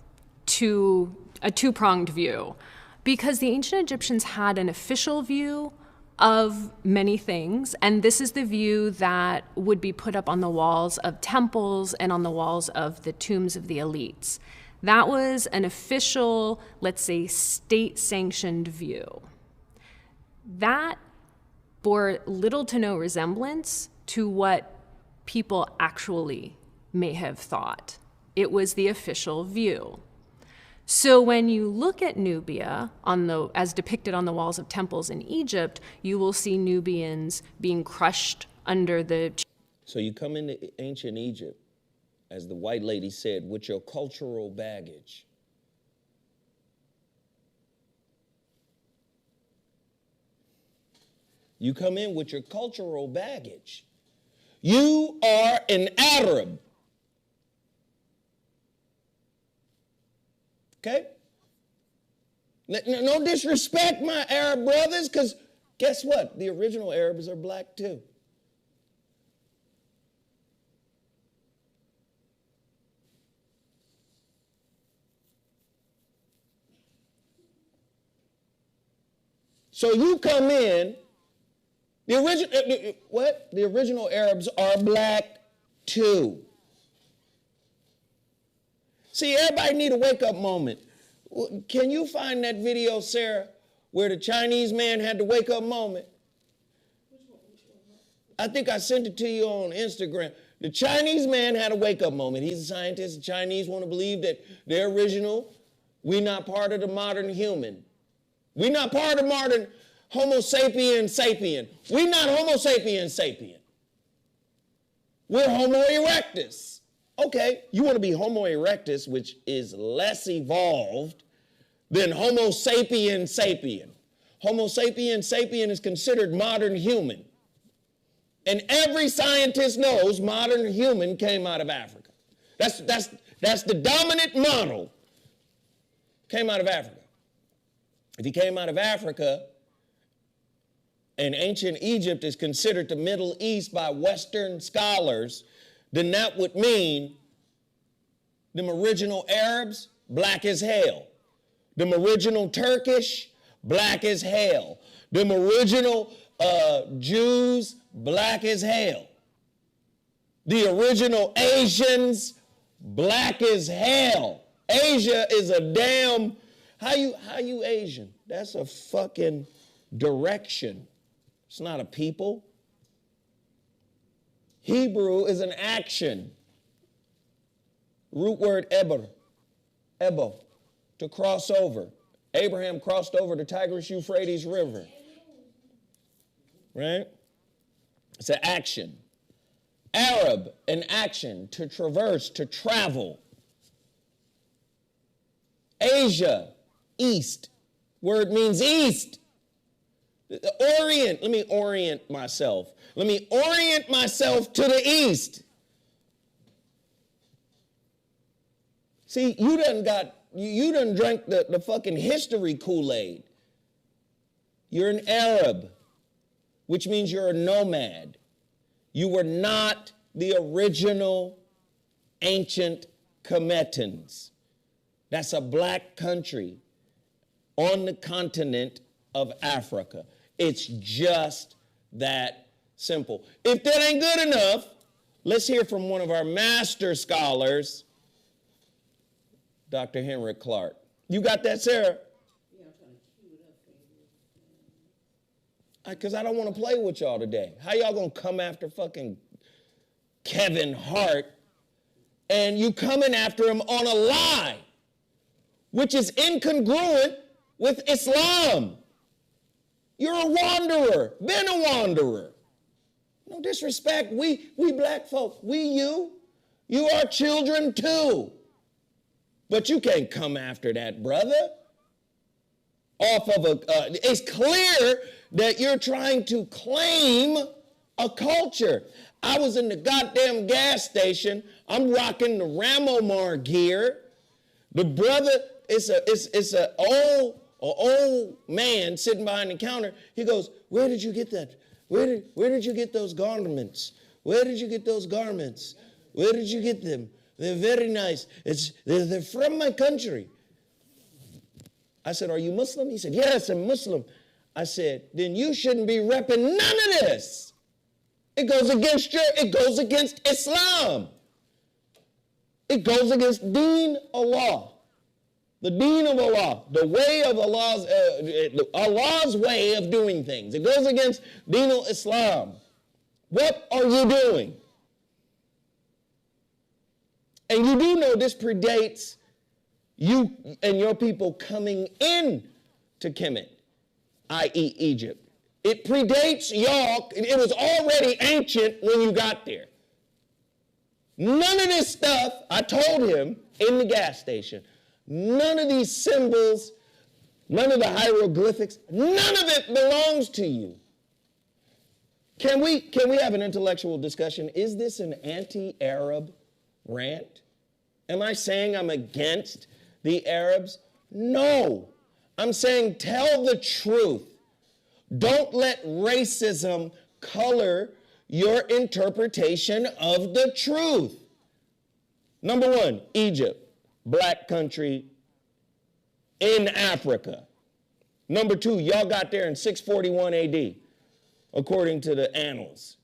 a two-pronged view, because the ancient Egyptians had an official view of many things, and this is the view that would be put up on the walls of temples and on the walls of the tombs of the elites. That was an official, let's say, state-sanctioned view. That bore little to no resemblance to what people actually may have thought. It was the official view. So when you look at Nubia as depicted on the walls of temples in Egypt, you will see Nubians being crushed under the... So you come into ancient Egypt, as the white lady said, with your cultural baggage. You come in with your cultural baggage. You are an Arab. Okay? No disrespect, my Arab brothers, because guess what? The original Arabs are black too. So you come in, the original Arabs are black too. See, everybody need a wake-up moment. Can you find that video, Sarah, where the Chinese man had the wake-up moment? I think I sent it to you on Instagram. The Chinese man had a wake-up moment. He's a scientist. The Chinese want to believe that they're original. We're not part of the modern human. We're not part of modern Homo sapien sapien. We're not Homo sapien sapien. We're Homo erectus. Okay, you want to be Homo erectus, which is less evolved than Homo sapien sapien. Homo sapien sapien is considered modern human. And every scientist knows modern human came out of Africa. That's the dominant model. Came out of Africa. If he came out of Africa, and ancient Egypt is considered the Middle East by Western scholars, then that would mean them original Arabs black as hell. Them original Turkish, black as hell. Them original Jews, black as hell. The original Asians, black as hell. Asia is a damn, how you Asian? That's a fucking direction. It's not a people. Hebrew is an action. Root word ebo, to cross over. Abraham crossed over the Tigris-Euphrates River. Right? It's an action. Arab, an action, to traverse, to travel. Asia, east. Word means east. Orient, let me orient myself. Let me orient myself to the east. See, you done drank the fucking history Kool-Aid. You're an Arab, which means you're a nomad. You were not the original ancient Kemetans. That's a black country on the continent of Africa. It's just that simple. If that ain't good enough, let's hear from one of our master scholars, Dr. Henrick Clarke. You got that, Sarah? Yeah, I'm trying to cue it up for you. Because I don't want to play with y'all today. How y'all going to come after fucking Kevin Hart and you coming after him on a lie, which is incongruent with Islam? You're a wanderer, been a wanderer. No disrespect, we black folk, you are children too. But you can't come after that, brother. It's clear that you're trying to claim a culture. I was in the goddamn gas station. I'm rocking the Ramomar gear. The brother, it's a old man sitting behind the counter. He goes, "Where did you get that? Where did you get those garments? Where did you get those garments? Where did you get them? They're very nice. They're from my country." I said, "Are you Muslim?" He said, "Yes, I'm Muslim." I said, "Then you shouldn't be repping none of this. It goes against Islam. It goes against Deen Allah. The Deen of Allah, the way of Allah's way of doing things. It goes against Deen al-Islam. What are you doing?" And you do know this predates you and your people coming in to Kemet, i.e. Egypt. It predates y'all. It was already ancient when you got there. None of this stuff, I told him in the gas station, none of these symbols, none of the hieroglyphics, none of it belongs to you. Can we have an intellectual discussion? Is this an anti-Arab rant? Am I saying I'm against the Arabs? No. I'm saying tell the truth. Don't let racism color your interpretation of the truth. Number one, Egypt, black country in Africa. Number two, y'all got there in 641 AD, according to the annals.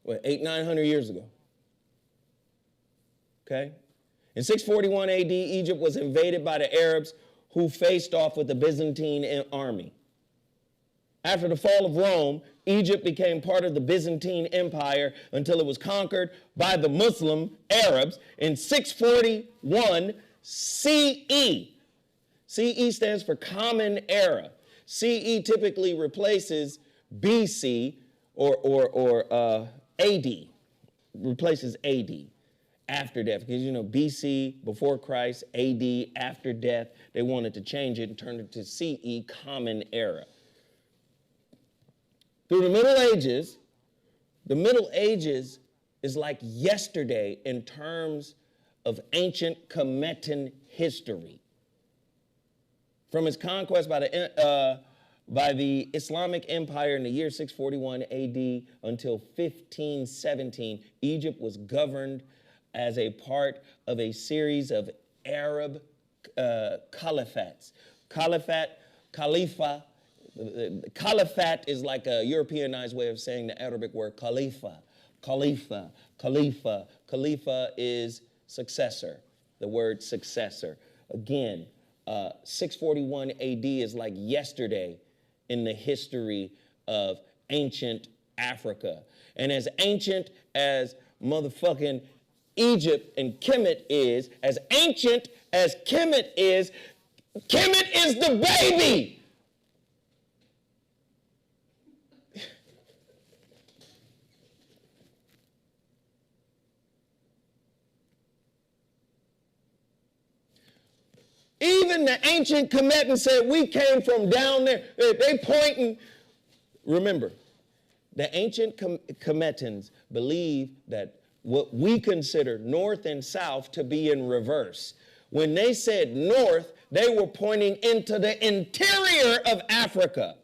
900 years ago. Okay? In 641 AD, Egypt was invaded by the Arabs who faced off with the Byzantine army. After the fall of Rome, Egypt became part of the Byzantine Empire until it was conquered by the Muslim Arabs in 641 CE. CE stands for Common Era. CE typically replaces BC or AD, replaces AD. After death, because BC, before Christ, AD, after death, they wanted to change it and turn it to CE, Common Era. Through the Middle Ages is like yesterday in terms of ancient Kemetan history. From its conquest by the Islamic Empire in the year 641 AD until 1517, Egypt was governed as a part of a series of Arab caliphates. Khalifa. Caliphate is like a Europeanized way of saying the Arabic word Khalifa. Khalifa is successor, the word successor. Again, 641 AD is like yesterday in the history of ancient Africa. And as ancient as motherfucking Egypt and Kemet is, as ancient as Kemet is the baby. Even the ancient Kemetans said, we came from down there. They pointing. Remember, the ancient Kemetans believe that what we consider north and south to be in reverse. When they said north, they were pointing into the interior of Africa.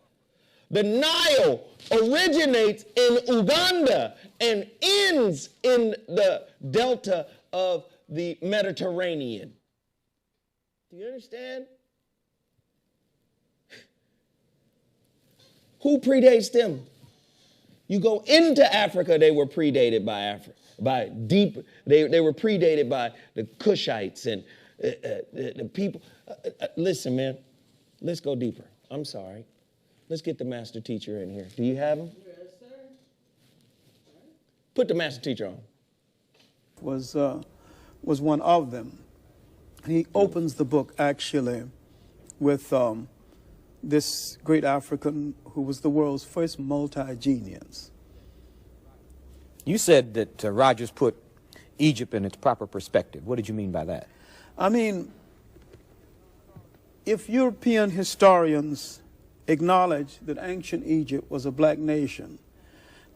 The Nile originates in Uganda and ends in the delta of the Mediterranean. Do you understand? Who predates them? You go into Africa, they were predated by they were predated by the Cushites and the people. Listen, man, let's go deeper. I'm sorry. Let's get the master teacher in here. Do you have him? Yes, sir. Put the master teacher on. Was one of them. He opens the book actually with this great African who was the world's first multi-genius. You said that Rogers put Egypt in its proper perspective. What did you mean by that? I mean, if European historians acknowledge that ancient Egypt was a black nation,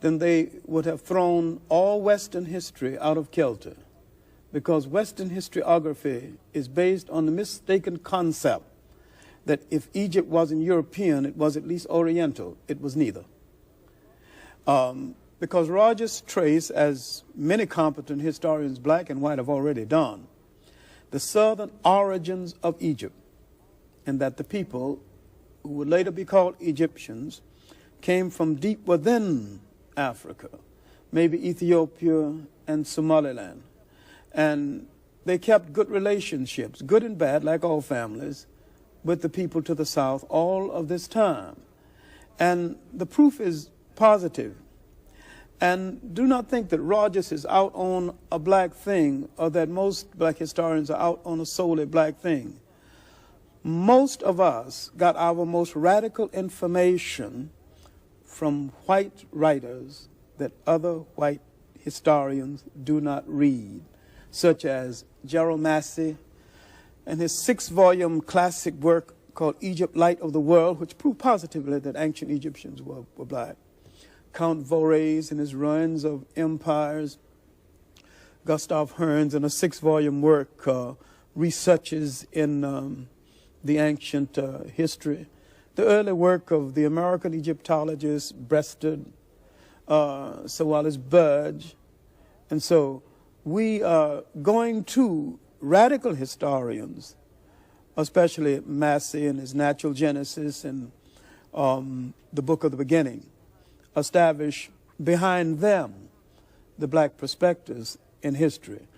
then they would have thrown all Western history out of kilter, because Western historiography is based on the mistaken concept that if Egypt wasn't European, it was at least Oriental. It was neither. Because Rogers traced, as many competent historians, black and white, have already done, the southern origins of Egypt, and that the people, who would later be called Egyptians, came from deep within Africa, maybe Ethiopia and Somaliland. And they kept good relationships, good and bad, like all families, with the people to the south all of this time. And the proof is positive. And do not think that Rogers is out on a black thing, or that most black historians are out on a solely black thing. Most of us got our most radical information from white writers that other white historians do not read, such as Gerald Massey and his 6-volume classic work called Egypt, Light of the World, which proved positively that ancient Egyptians were black. Count Vorez in his Ruins of Empires, Gustav Hearns in a 6-volume work, Researches in the Ancient History. The early work of the American Egyptologist Breasted, Sir Wallace Budge. And so we are going to radical historians, especially Massey and his Natural Genesis and the Book of the Beginning, establish behind them the black perspectives in history.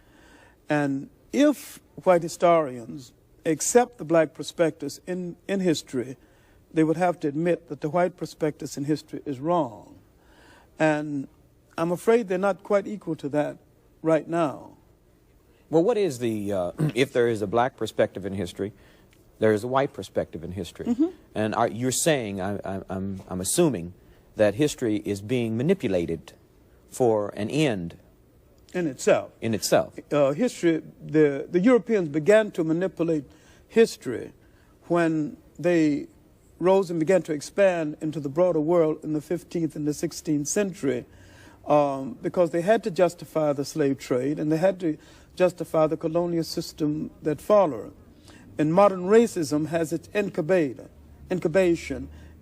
And if white historians accept the black perspectives in history, they would have to admit that the white perspectives in history is wrong. And I'm afraid they're not quite equal to that right now. Well, what is the, if there is a black perspective in history, there is a white perspective in history. Mm-hmm. And you're saying, I'm assuming, that history is being manipulated for an end. In itself. In itself. History, the Europeans began to manipulate history when they rose and began to expand into the broader world in the 15th and the 16th century, because they had to justify the slave trade and they had to justify the colonial system that followed. And modern racism has its incubation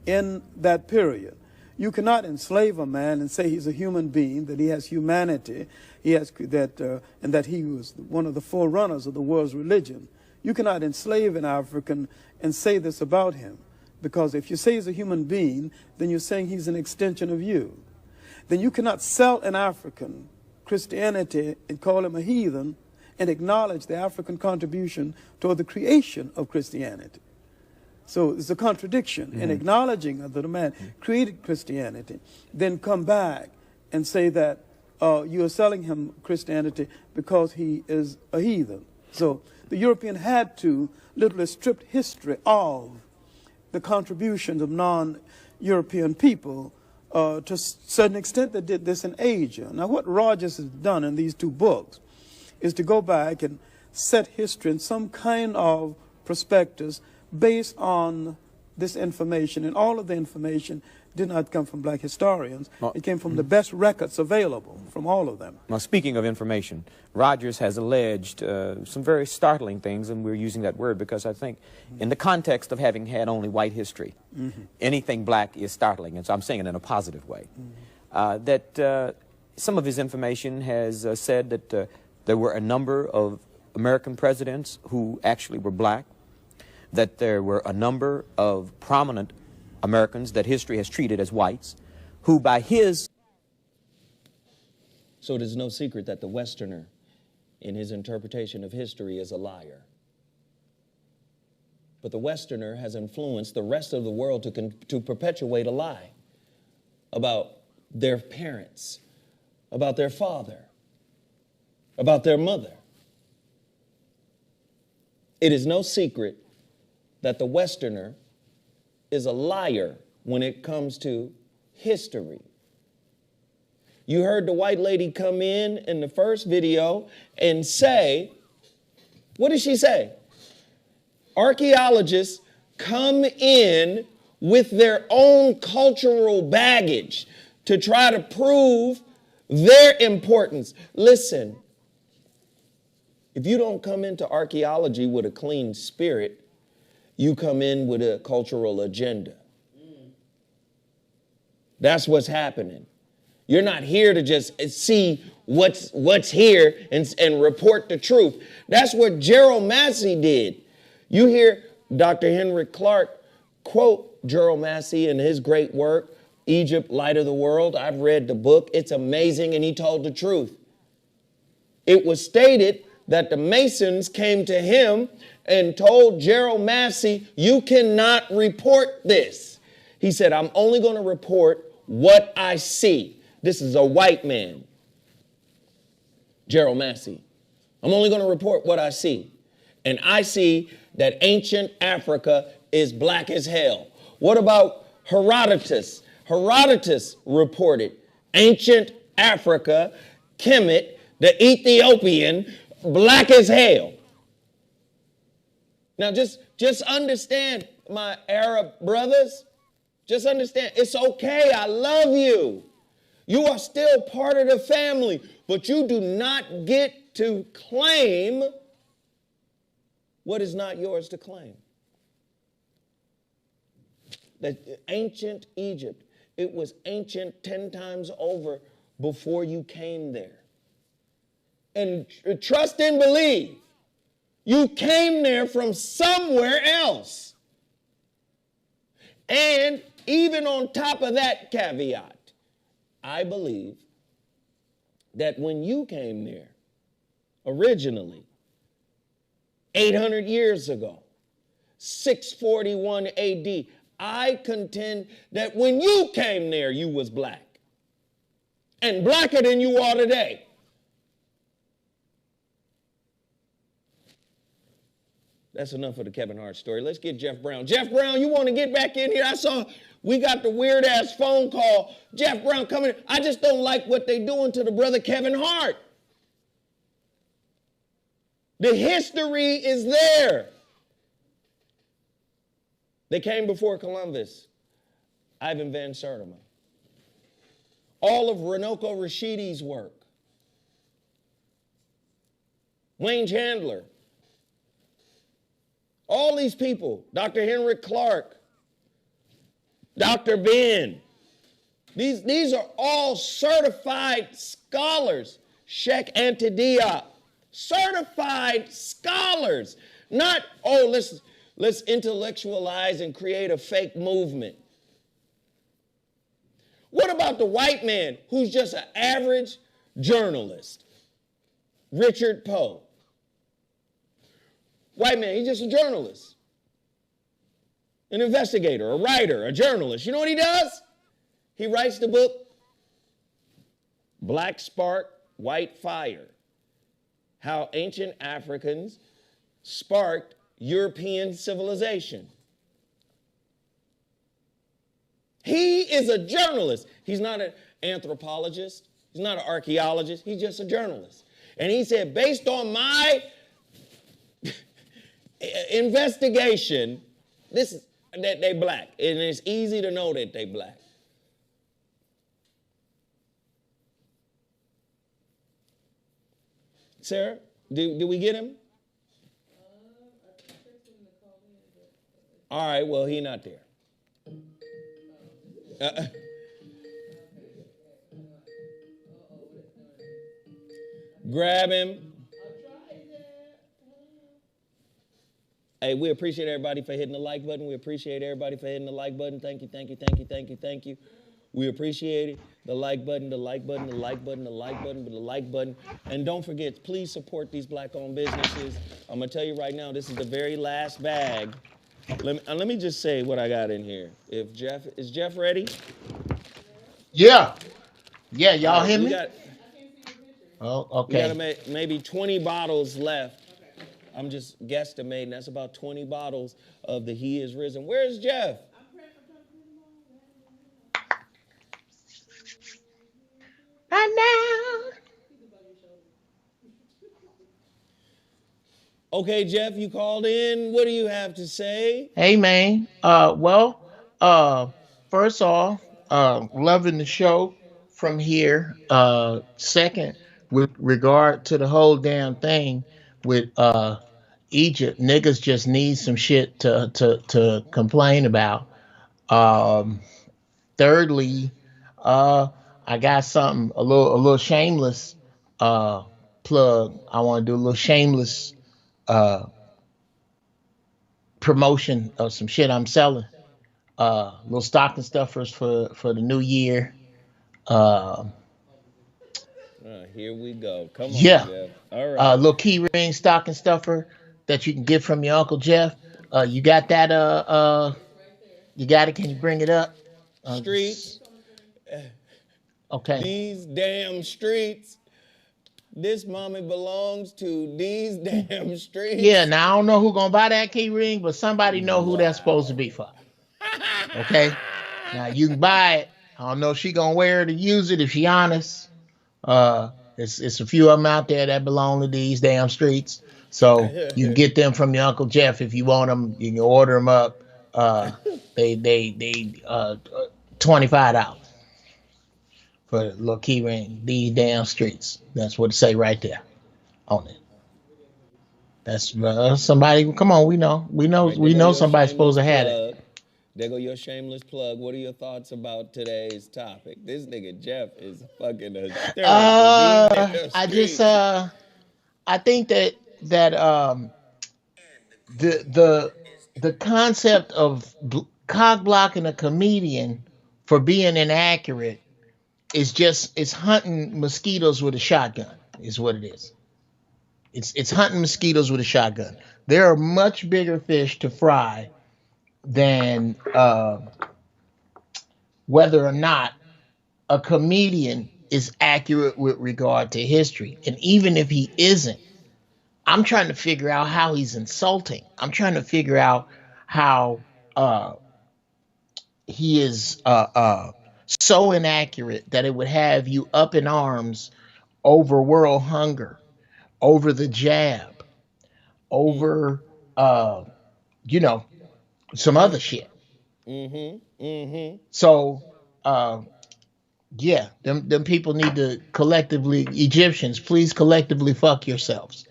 in that period. You cannot enslave a man and say he's a human being, that he has humanity, and that he was one of the forerunners of the world's religion. You cannot enslave an African and say this about him, because if you say he's a human being, then you're saying he's an extension of you. Then you cannot sell an African Christianity and call him a heathen and acknowledge the African contribution toward the creation of Christianity. So it's a contradiction in acknowledging that the man created Christianity, then come back and say that you are selling him Christianity because he is a heathen. So the European had to literally strip history of the contributions of non-European people. To a certain extent, they did this in Asia. Now, what Rogers has done in these two books is to go back and set history in some kind of prospectus based on this information. And all of the information did not come from black historians. It came from the best records available from all of them. Now, speaking of information, Rogers has alleged some very startling things, and we're using that word because I think in the context of having had only white history, anything black is startling, and so I'm saying it in a positive way. That some of his information has said that there were a number of American presidents who actually were black, that there were a number of prominent Americans that history has treated as whites, who by his... So it is no secret that the Westerner, in his interpretation of history, is a liar. But the Westerner has influenced the rest of the world to perpetuate a lie about their parents, about their father, about their mother. It is no secret that the Westerner is a liar when it comes to history. You heard the white lady come in the first video and say, what did she say? Archaeologists come in with their own cultural baggage to try to prove their importance. Listen, if you don't come into archaeology with a clean spirit, you come in with a cultural agenda. That's what's happening. You're not here to just see what's here and report the truth. That's what Gerald Massey did. You hear Dr. Henrick Clarke quote Gerald Massey in his great work, Egypt, Light of the World. I've read the book. It's amazing, and he told the truth. It was stated that the Masons came to him and told Gerald Massey, you cannot report this. He said, I'm only going to report what I see. This is a white man, Gerald Massey. I'm only going to report what I see. And I see that ancient Africa is black as hell. What about Herodotus? Herodotus reported ancient Africa, Kemet, the Ethiopian, black as hell. Now just understand, my Arab brothers, just understand, it's okay, I love you. You are still part of the family, but you do not get to claim what is not yours to claim. That ancient Egypt, it was ancient 10 times over before you came there. And trust and believe, you came there from somewhere else. And even on top of that caveat, I believe that when you came there originally, 800 years ago, 641 AD, I contend that when you came there, you was black. And blacker than you are today. That's enough of the Kevin Hart story. Let's get Jeff Brown. Jeff Brown, you want to get back in here? I saw we got the weird-ass phone call. Jeff Brown coming in. I just don't like what they doing to the brother Kevin Hart. The history is there. They came before Columbus. Ivan Van Sertima. All of Runoko Rashidi's work. Wayne Chandler. All these people, Dr. Henrick Clarke, Dr. Ben, These are all certified scholars. Sheikh Antidia, certified scholars. Not, oh, let's intellectualize and create a fake movement. What about the white man who's just an average journalist? Richard Poe. White man, he's just a journalist. An investigator, a writer, a journalist. You know what he does? He writes the book, Black Spark, White Fire. How Ancient Africans Sparked European Civilization. He is a journalist. He's not an anthropologist. He's not an archaeologist. He's just a journalist. And he said, based on my investigation, that they black. And it's easy to know that they black. Sarah, did we get him? All right, well, he not there. Grab him. Hey, we appreciate everybody for hitting the like button. We appreciate everybody for hitting the like button. Thank you, thank you, thank you, thank you, thank you. We appreciate it. The like button, the like button, the like button, the like button, the like button. And don't forget, please support these black-owned businesses. I'm going to tell you right now, this is the very last bag. Let me just say what I got in here. Is Jeff ready? Yeah. Yeah, y'all hear me? Oh, okay. We got maybe 20 bottles left. I'm just guesstimating. That's about 20 bottles of the He Is Risen. Where's Jeff? And now. Okay, Jeff, you called in. What do you have to say? Hey, man. First off, loving the show from here. Second, with regard to the whole damn thing with Egypt, niggas just need some shit to complain about. Thirdly, I got something a little shameless plug. I want to do a little shameless promotion of some shit I'm selling. Little stocking stuffers for the new year. Here we go. Come on, Yeah. Jeff. All right. Little key ring stocking stuffer that you can get from your Uncle Jeff. You got that? You got it? Can you bring it up? Streets. Okay. These damn streets. This mommy belongs to these damn streets. Yeah, now I don't know who gonna buy that key ring, but somebody know who that's supposed to be for. Okay? Now you can buy it. I don't know if she gonna wear it or use it if she honest. It's a few of them out there that belong to these damn streets. So you can get them from your Uncle Jeff if you want them. You can order them up. They $25 for a little key ring. These damn streets. That's what it say right there on it. That's somebody. Come on, we know somebody's supposed to have it. There go your shameless plug. What are your thoughts about today's topic? This nigga Jeff is fucking hysterical. I think that the concept of cock blocking a comedian for being inaccurate it's hunting mosquitoes with a shotgun is what it is. It's hunting mosquitoes with a shotgun. There are much bigger fish to fry than whether or not a comedian is accurate with regard to history. And even if he isn't, I'm trying to figure out how he's insulting. I'm trying to figure out how he is so inaccurate that it would have you up in arms over world hunger, over the jab, over some other shit. So yeah, them people need to collectively, Egyptians, please collectively fuck yourselves.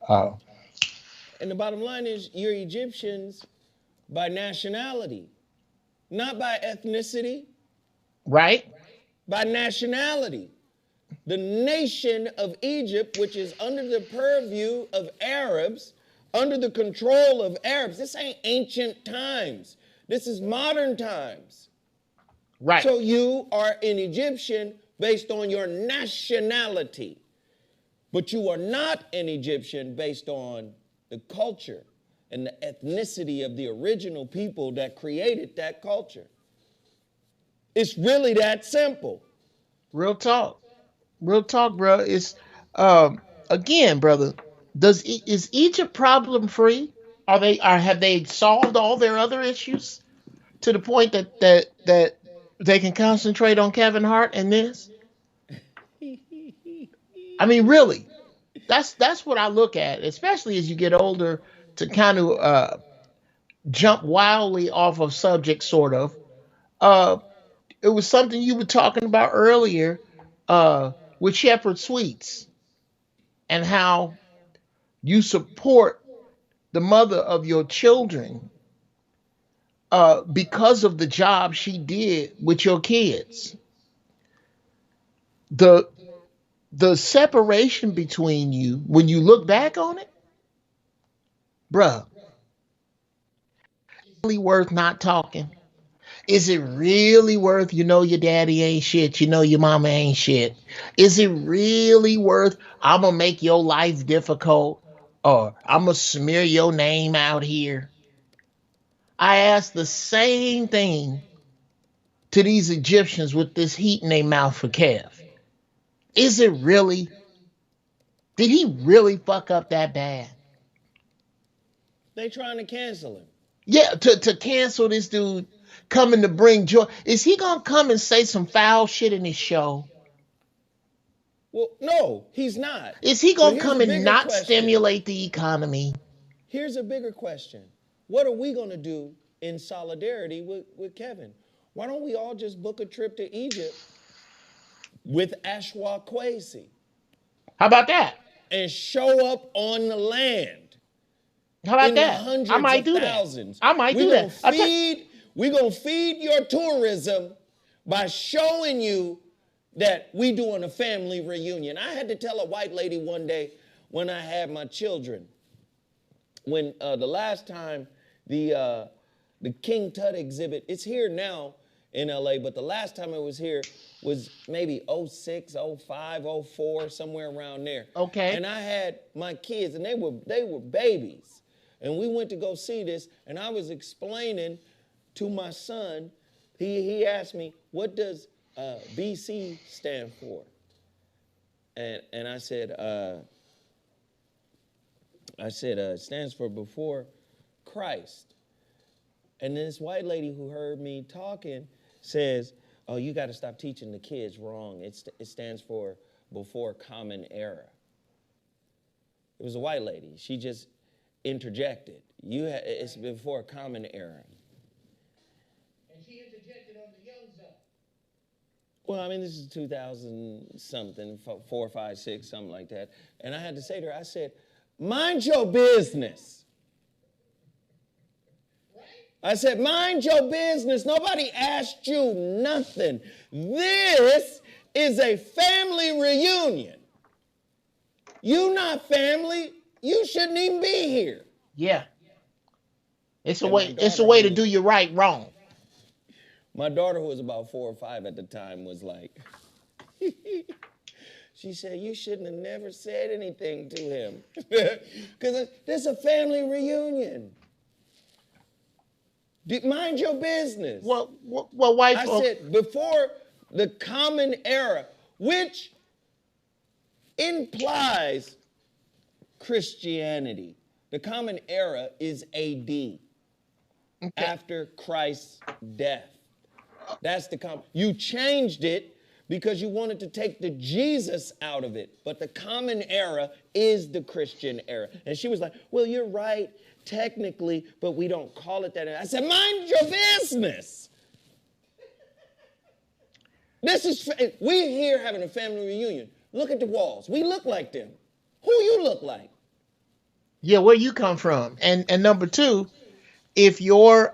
And the bottom line is you're Egyptians by nationality, not by ethnicity. Right? by nationality. The nation of Egypt, which is under the purview of Arabs, under the control of Arabs. This ain't ancient times. This is modern times. Right. So you are an Egyptian based on your nationality, but you are not an Egyptian based on the culture and the ethnicity of the original people that created that culture. It's really that simple. Real talk. Real talk, bro. It's again, brother. Is Egypt problem free? Have they solved all their other issues to the point that they can concentrate on Kevin Hart and this? I mean, really, that's what I look at, especially as you get older, to kind of jump wildly off of subject, sort of. Uh, it was something you were talking about earlier with Shepherd Sweets and how you support the mother of your children because of the job she did with your kids. The separation between you, when you look back on it, bruh, really worth not talking? Is it really worth, your daddy ain't shit, your mama ain't shit? Is it really worth, I'm gonna make your life difficult, or I'm gonna smear your name out here? I asked the same thing to these Egyptians with this heat in their mouth for Kev. Is it really? Did he really fuck up that bad? They trying to cancel him. Yeah, to cancel this dude coming to bring joy. Is he gonna come and say some foul shit in his show? Well, no, he's not. Is he But gonna here's come a and bigger not question. stimulate the economy? Here's a bigger question. What are we going to do in solidarity with Kevin? Why don't we all just book a trip to Egypt with Ashwa Kwesi How about that? and show up on the land How about in the that? hundreds I might of do thousands? that. I might do that. We're going to feed your tourism by showing you that we doing a family reunion. I had to tell a white lady one day when I had my children, when the last time the King Tut exhibit, it's here now in LA, but the last time it was here was maybe 06, 05, 04, somewhere around there. Okay. And I had my kids, and they were babies. And we went to go see this, and I was explaining to my son, he asked me, what does BC stand for? And I said, it stands for before Christ. And this white lady who heard me talking says, oh, you got to stop teaching the kids wrong. It stands for before common era. It was a white lady. She just interjected. It's before common era. And she interjected on the young zone. Well, I mean, this is 2000 something, 4, 5, 6, something like that. And I had to say to her, I said, mind your business. I said, mind your business. Nobody asked you nothing. This is a family reunion. You not family. You shouldn't even be here. Yeah. It's a And way. my It's a daughter way to who- do you right wrong. My daughter, who was about 4 or 5 at the time, was like, she said, you shouldn't have never said anything to him. Because this is a family reunion. Mind your business. Well, white I folks. said, before the common era, which implies Christianity. The common era is AD, after Christ's death. That's the common. You changed it because you wanted to take the Jesus out of it. But the common era is the Christian era. And she was like, well, you're right, technically, but we don't call it that. I said, mind your business. We're here having a family reunion. Look at the walls. We look like them. Who you look like? Yeah, where you come from. And number two, if your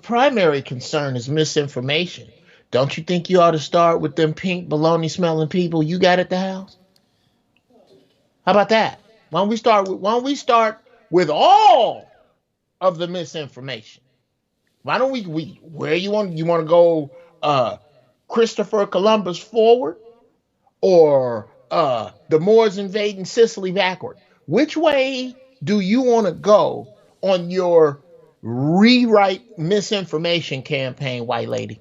primary concern is misinformation, don't you think you ought to start with them pink baloney smelling people you got at the house? How about that? Why don't we start with all of the misinformation? Why don't we where you want to go Christopher Columbus forward or the Moors invading Sicily backward? Which way do you want to go on your rewrite misinformation campaign, white lady?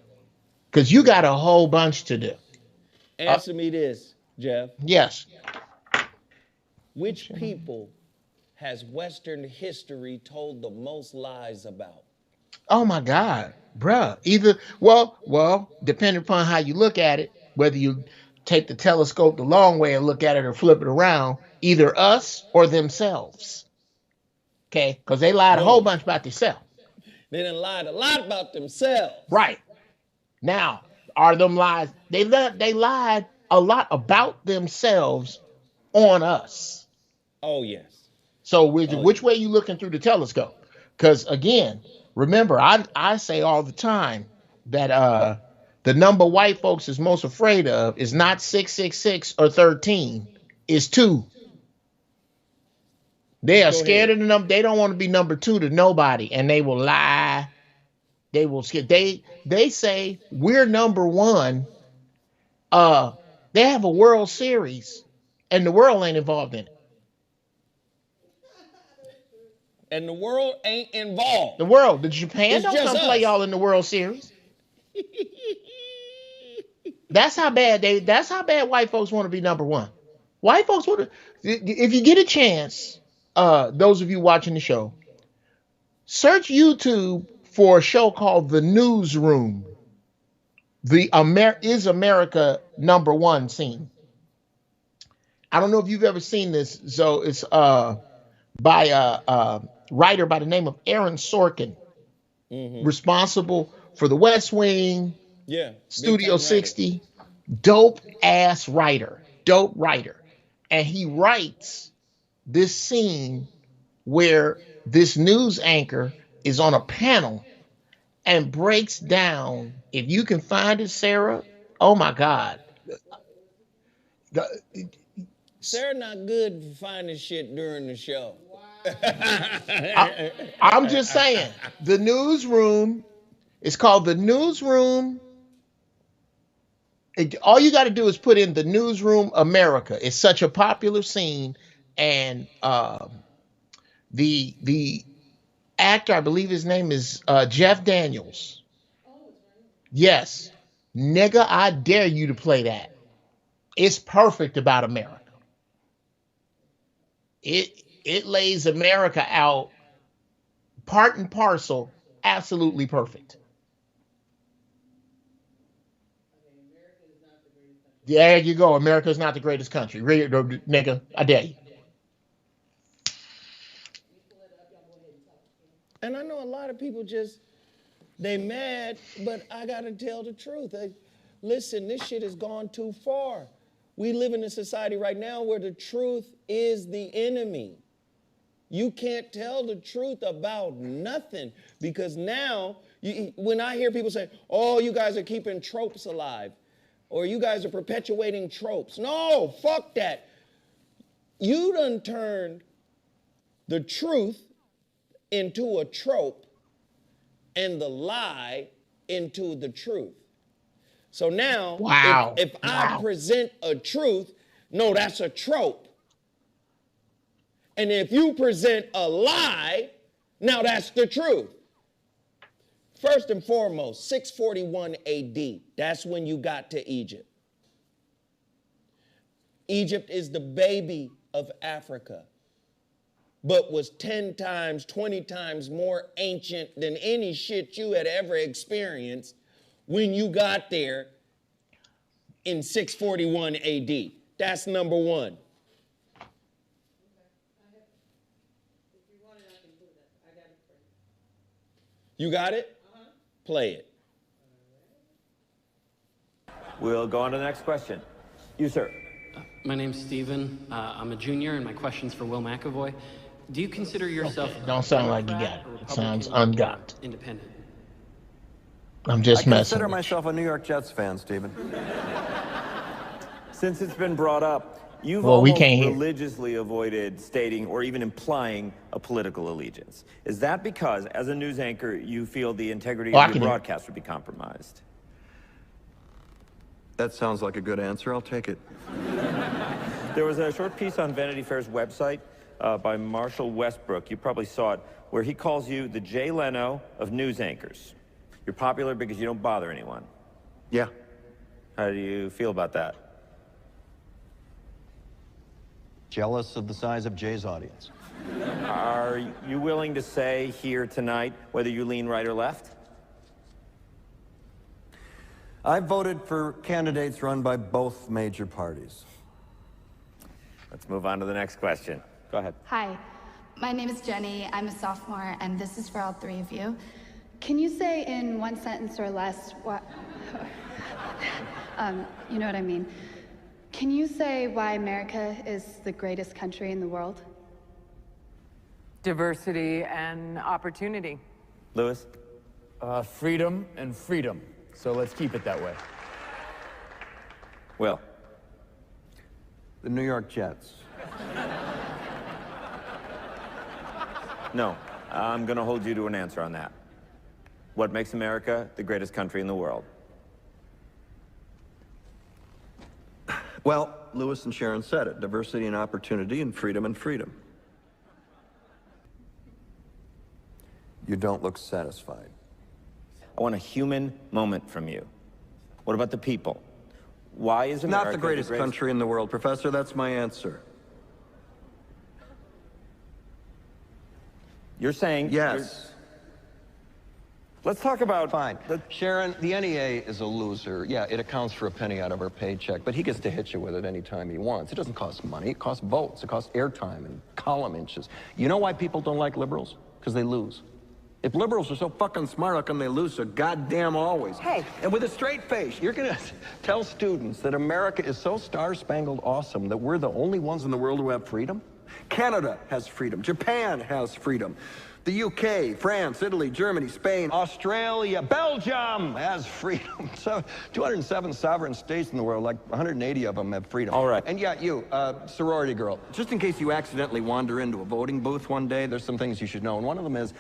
Because you got a whole bunch to do. Answer me this, Jeff. Yes. Which people has Western history told the most lies about? Oh my God, bruh. Well, depending upon how you look at it, whether you take the telescope the long way and look at it or flip it around, either us or themselves. Okay? Because they lied a whole bunch about themselves. They done lied a lot about themselves. Right. Now, are them lies? They lied a lot about themselves on us. Oh, yes. So which way you looking through the telescope? Because again, remember, I say all the time that the number white folks is most afraid of is not 666 or 13, is 2. They are scared of the number. They don't want to be number 2 to nobody, and they will lie. They will skip. They say we're number 1. They have a World Series, and the world ain't involved in it. And the world ain't involved. The Japan It's don't just come us. play y'all in the World Series. That's how bad white folks want to be number 1. White folks want to. If you get a chance, those of you watching the show, search YouTube for a show called The Newsroom. The Is America number 1 scene. I don't know if you've ever seen this. So it's by a writer by the name of Aaron Sorkin, responsible for The West Wing, Studio 60, dope writer. And he writes this scene where this news anchor is on a panel and breaks down, if you can find it, Sarah, oh my God. Sarah not good for finding shit during the show. I'm just saying, The Newsroom, it's called The Newsroom. All you got to do is put in The Newsroom America. It's such a popular scene, and the actor, I believe his name is Jeff Daniels. Yes, nigga, I dare you to play that. It's perfect about America. It lays America out part and parcel, absolutely perfect. There you go. America's not the greatest country. Nigga, I dare you. And I know a lot of people they mad, but I got to tell the truth. Listen, this shit has gone too far. We live in a society right now where the truth is the enemy. You can't tell the truth about nothing, because now, when I hear people say, oh, you guys are keeping tropes alive, or you guys are perpetuating tropes. No, fuck that. You done turned the truth into a trope and the lie into the truth. So now, if I present a truth, no, that's a trope. And if you present a lie, now that's the truth. First and foremost, 641 AD, that's when you got to Egypt. Egypt is the baby of Africa, but was 10 times, 20 times more ancient than any shit you had ever experienced when you got there in 641 AD. That's number 1. You got it? Play it. We'll go on to the next question. You, sir. My name's Steven. I'm a junior, and my question's for Will McAvoy. Do you consider yourself... Don't sound like you got it. It sounds ungot. Independent. I'm just I messing consider with you. myself a New York Jets fan, Stephen. Since it's been brought up, you've Well, we almost can't hear. religiously avoided stating or even implying a political allegiance. Is that because, as a news anchor, you feel the integrity Oh, I of your can hear. broadcast would be compromised? That sounds like a good answer. I'll take it. There was a short piece on Vanity Fair's website by Marshall Westbrook, you probably saw it, where he calls you the Jay Leno of news anchors. You're popular because you don't bother anyone. Yeah. How do you feel about that? Jealous of the size of Jay's audience. Are you willing to say here tonight whether you lean right or left? I voted for candidates run by both major parties. Let's move on to the next question. Go ahead. Hi, my name is Jenny. I'm a sophomore, and this is for all three of you. Can you say in one sentence or less what... you know what I mean. Can you say why America is the greatest country in the world? Diversity and opportunity. Lewis? Freedom and freedom. So let's keep it that way. Will? The New York Jets. No, I'm going to hold you to an answer on that. What makes America the greatest country in the world? Well, Lewis and Sharon said it. Diversity and opportunity and freedom. You don't look satisfied. I want a human moment from you. What about the people? Why is America Not the greatest country in the world, Professor. That's my answer. You're saying... Yes. Let's talk about... Fine. Sharon, the NEA is a loser. Yeah, it accounts for a penny out of our paycheck, but he gets to hit you with it anytime he wants. It doesn't cost money. It costs votes. It costs airtime and column inches. You know why people don't like liberals? Because they lose. If liberals are so fucking smart, how come they lose so goddamn always? Hey, and with a straight face, you're gonna tell students that America is so star-spangled awesome that we're the only ones in the world who have freedom? Canada has freedom. Japan has freedom. The UK, France, Italy, Germany, Spain, Australia, Belgium has freedom. So 207 sovereign states in the world, like 180 of them have freedom. All right. And yeah, you, sorority girl, just in case you accidentally wander into a voting booth one day, there's some things you should know. And one of them is,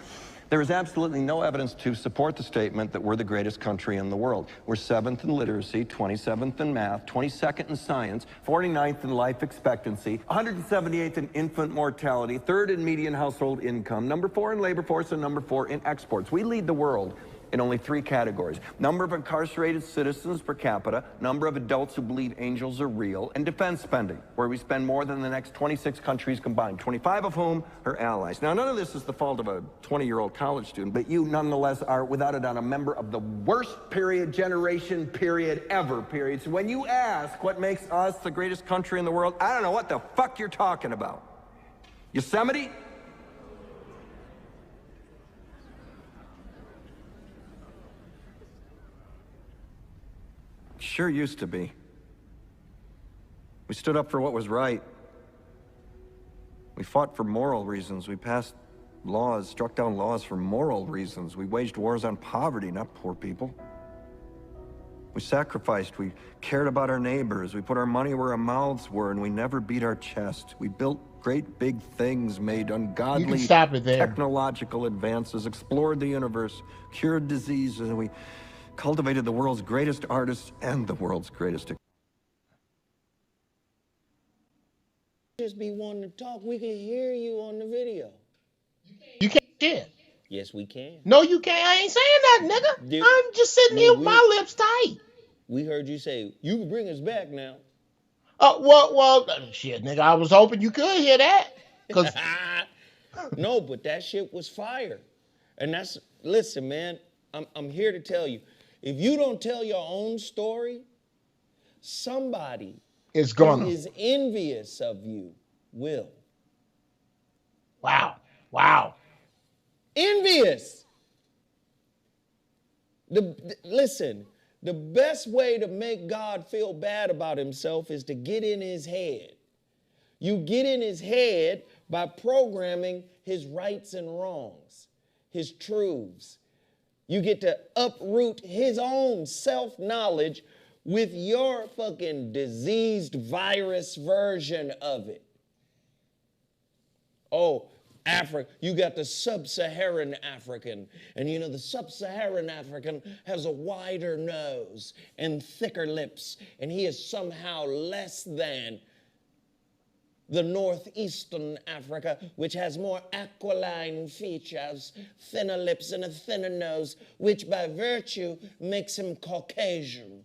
there is absolutely no evidence to support the statement that we're the greatest country in the world. We're 7th in literacy, 27th in math, 22nd in science, 49th in life expectancy, 178th in infant mortality, 3rd in median household income, number 4 in labor force, and number 4 in exports. We lead the world in only 3 categories: number of incarcerated citizens per capita, number of adults who believe angels are real, and defense spending, where we spend more than the next 26 countries combined, 25 of whom are allies. Now, none of this is the fault of a 20-year-old college student, but you nonetheless are, without a doubt, a member of the worst generation ever. So when you ask what makes us the greatest country in the world, I don't know what the fuck you're talking about. Yosemite? Sure used to be. We stood up for what was right. We fought for moral reasons. We passed laws, struck down laws for moral reasons. We waged wars on poverty, not poor people. We sacrificed. We cared about our neighbors. We put our money where our mouths were, and we never beat our chest. We built great big things, made ungodly technological advances, explored the universe, cured diseases, and we cultivated the world's greatest artists and the world's greatest... Just be wanting to talk. We can hear you on the video. You can't shit. Yes, we can. No, you can't. I ain't saying that, nigga. I'm just sitting here with my lips tight. We heard you say, you can bring us back now. Well, shit, nigga. I was hoping you could hear that. No, but that shit was fire. And that's, listen, man, I'm here to tell you, if you don't tell your own story, somebody who is envious of you will. Wow. Envious. Listen, the best way to make God feel bad about himself is to get in his head. You get in his head by programming his rights and wrongs, his truths, You get to uproot his own self-knowledge with your fucking diseased virus version of it. Oh, Africa, you got the sub-Saharan African. And you know, the sub-Saharan African has a wider nose and thicker lips, and he is somehow less than the northeastern Africa, which has more aquiline features, thinner lips, and a thinner nose, which by virtue makes him Caucasian.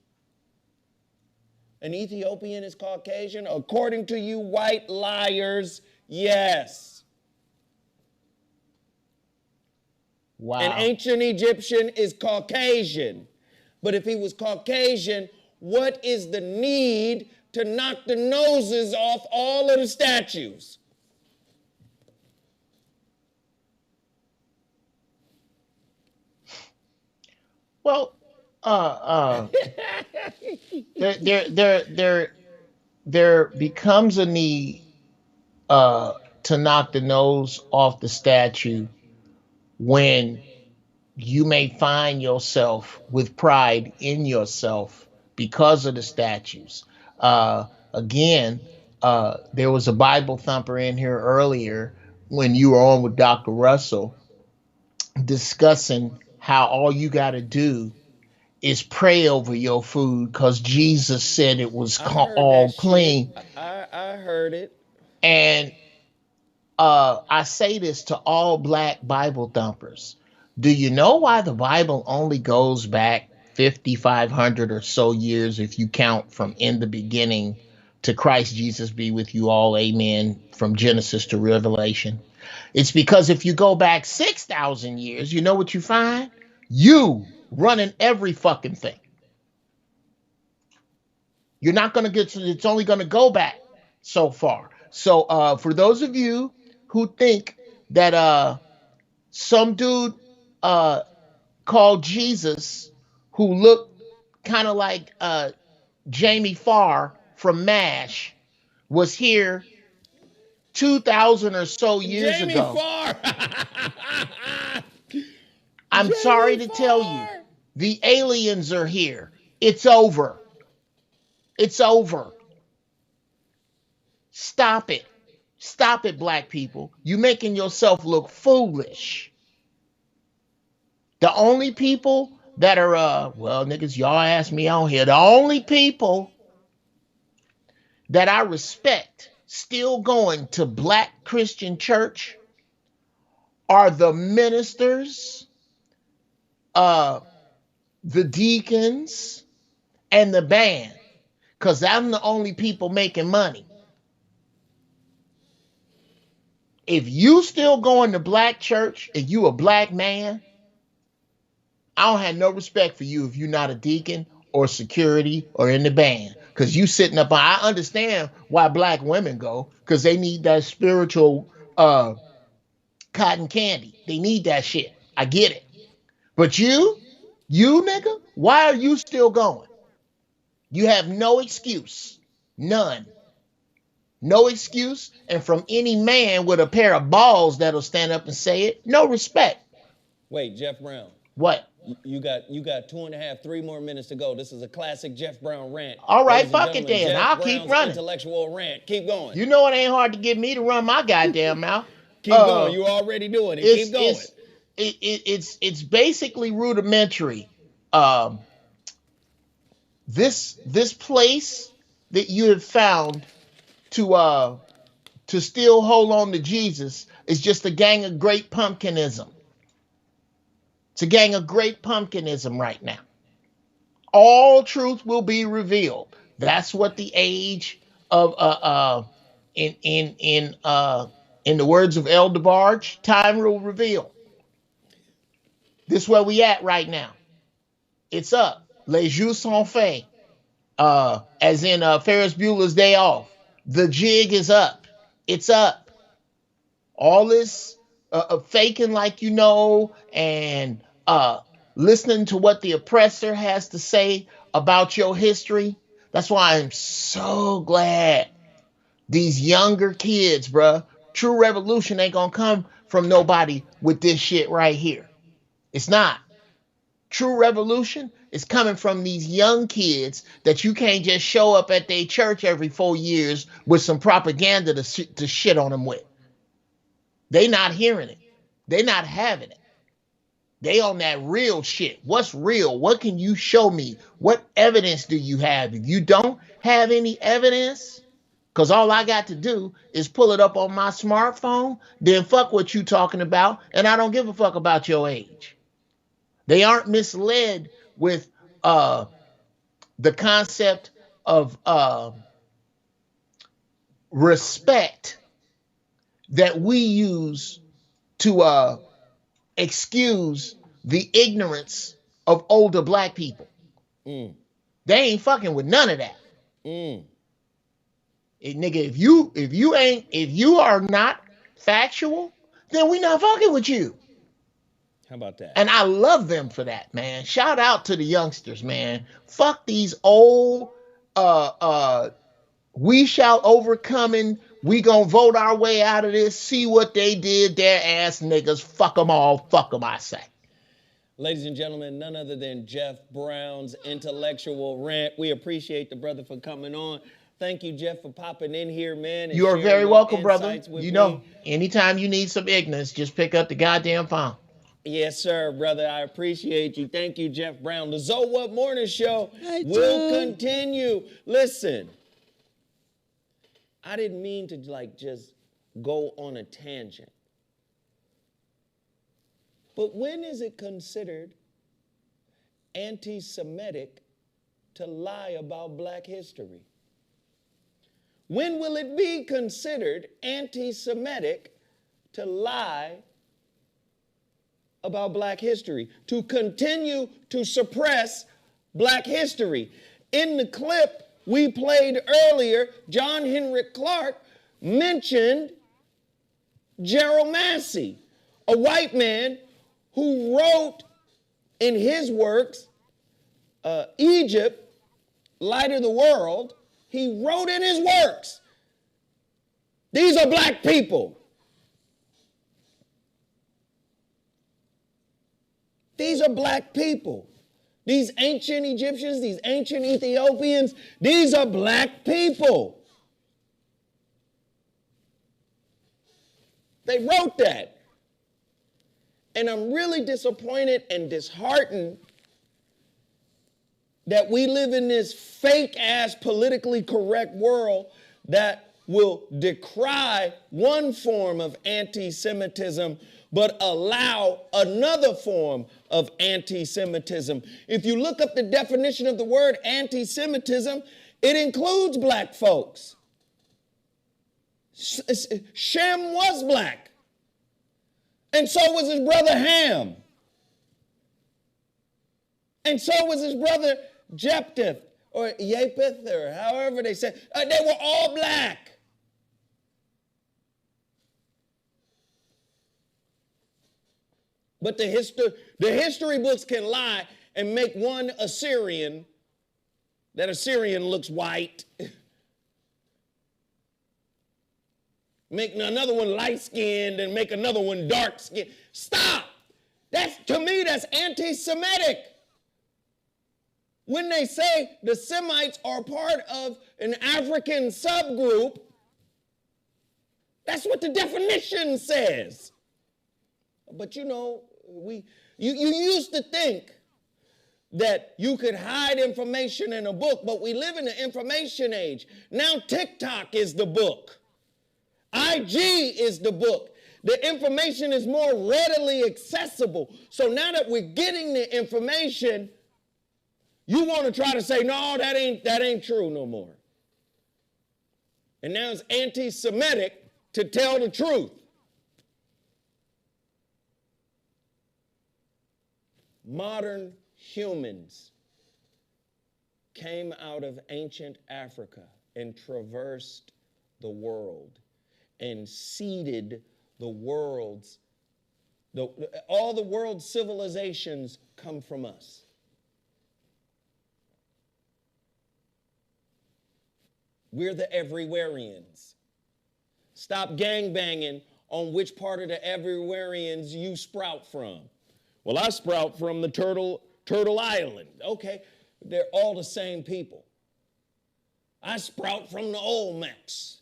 An Ethiopian is Caucasian? According to you white liars, yes. Wow. An ancient Egyptian is Caucasian. But if he was Caucasian, what is the need to knock the noses off all of the statues? Well, there becomes a need to knock the nose off the statue when you may find yourself with pride in yourself because of the statues. Again, there was a Bible thumper in here earlier when you were on with Dr. Russell discussing how all you got to do is pray over your food because Jesus said it was all clean. I heard it. And I say this to all black Bible thumpers. Do you know why the Bible only goes back 5,500 or so years if you count from in the beginning to Christ Jesus be with you all, amen, from Genesis to Revelation? It's because if you go back 6,000 years, you know what you find? You running every fucking thing. You're not going to get to, it's only going to go back so far. So for those of you who think that some dude called Jesus who looked kind of like Jamie Farr from MASH was here 2,000 or so years ago. Farr. I'm sorry to tell you, the aliens are here. It's over. It's over. Stop it. Stop it, black people. You're making yourself look foolish. The only people that are, well, niggas, y'all asked me on here. The only people that I respect still going to black Christian church are the ministers, the deacons, and the band. Because I'm the only people making money. If you still going to black church and you a black man, I don't have no respect for you if you're not a deacon or security or in the band. Because you sitting up, I understand why black women go, because they need that spiritual cotton candy. They need that shit. I get it. But you nigga, why are you still going? You have no excuse. None. No excuse. And from any man with a pair of balls that'll stand up and say it, no respect. Wait, Jeff Brown. What? You got 2.5, 3 more minutes to go. This is a classic Jeff Brown rant. All right, fuck it then. I'll keep running. Intellectual rant. Keep going. You know it ain't hard to get me to run my goddamn mouth. Keep going. You're already doing it. Keep going. It's basically rudimentary. This place that you have found to still hold on to Jesus is just a gang of great pumpkinism. It's a gang of great pumpkinism right now. All truth will be revealed. That's what the age of in the words of El DeBarge, time will reveal. This is where we at right now. It's up. Les jeux sont faits. As in Ferris Bueller's Day Off. The jig is up. It's up. All this faking like you know and listening to what the oppressor has to say about your history. That's why I'm so glad these younger kids, bruh. True revolution ain't gonna come from nobody with this shit right here. It's not. True revolution is coming from these young kids that you can't just show up at their church every 4 years with some propaganda to shit on them with. They not hearing it. They not having it. They on that real shit. What's real? What can you show me? What evidence do you have? If you don't have any evidence, because all I got to do is pull it up on my smartphone, then fuck what you talking about, and I don't give a fuck about your age. They aren't misled with the concept of respect that we use to excuse the ignorance of older black people. They ain't fucking with none of that. Nigga, if you are not factual, then we not fucking with you. How about that? And I love them for that, man. Shout out to the youngsters, man. Fuck these old we shall overcoming, we gonna vote our way out of this, see what they did, their ass niggas, fuck them all, fuck them, I say. Ladies and gentlemen, none other than Jeff Brown's intellectual rant. We appreciate the brother for coming on. Thank you, Jeff, for popping in here, man. You are very welcome, brother. You know, anytime you need some ignorance, just pick up the goddamn phone. Yes, sir, brother. I appreciate you. Thank you, Jeff Brown. The So What Morning Show will continue. Listen, I didn't mean to just go on a tangent. But when is it considered anti-Semitic to lie about black history? When will it be considered anti-Semitic to lie about black history, to continue to suppress black history? In the clip we played earlier, John Henrick Clarke mentioned Gerald Massey, a white man who wrote in his works, Egypt, Light of the World. He wrote in his works, these are black people. These are black people. These ancient Egyptians, these ancient Ethiopians, these are black people. They wrote that. And I'm really disappointed and disheartened that we live in this fake-ass politically correct world that will decry one form of anti-Semitism but allow another form of anti-Semitism. If you look up the definition of the word anti-Semitism, it includes black folks. Shem was black. And so was his brother Ham. And so was his brother Jephthah, or Japheth, or however they say. They were all black. But the history books can lie and make one Assyrian, that Assyrian looks white. Make another one light-skinned and make another one dark-skinned. Stop! To me, that's anti-Semitic. When they say the Semites are part of an African subgroup, that's what the definition says. But you know, you used to think that you could hide information in a book, but we live in the information age. Now TikTok is the book. IG is the book. The information is more readily accessible. So now that we're getting the information, you want to try to say, no, that ain't true no more. And now it's anti-Semitic to tell the truth. Modern humans came out of ancient Africa and traversed the world and seeded all the world's civilizations come from us. We're the everywhereans. Stop gangbanging on which part of the everywhereans you sprout from. Well, I sprout from the turtle Turtle Island. Okay, they're all the same people. I sprout from the Olmecs.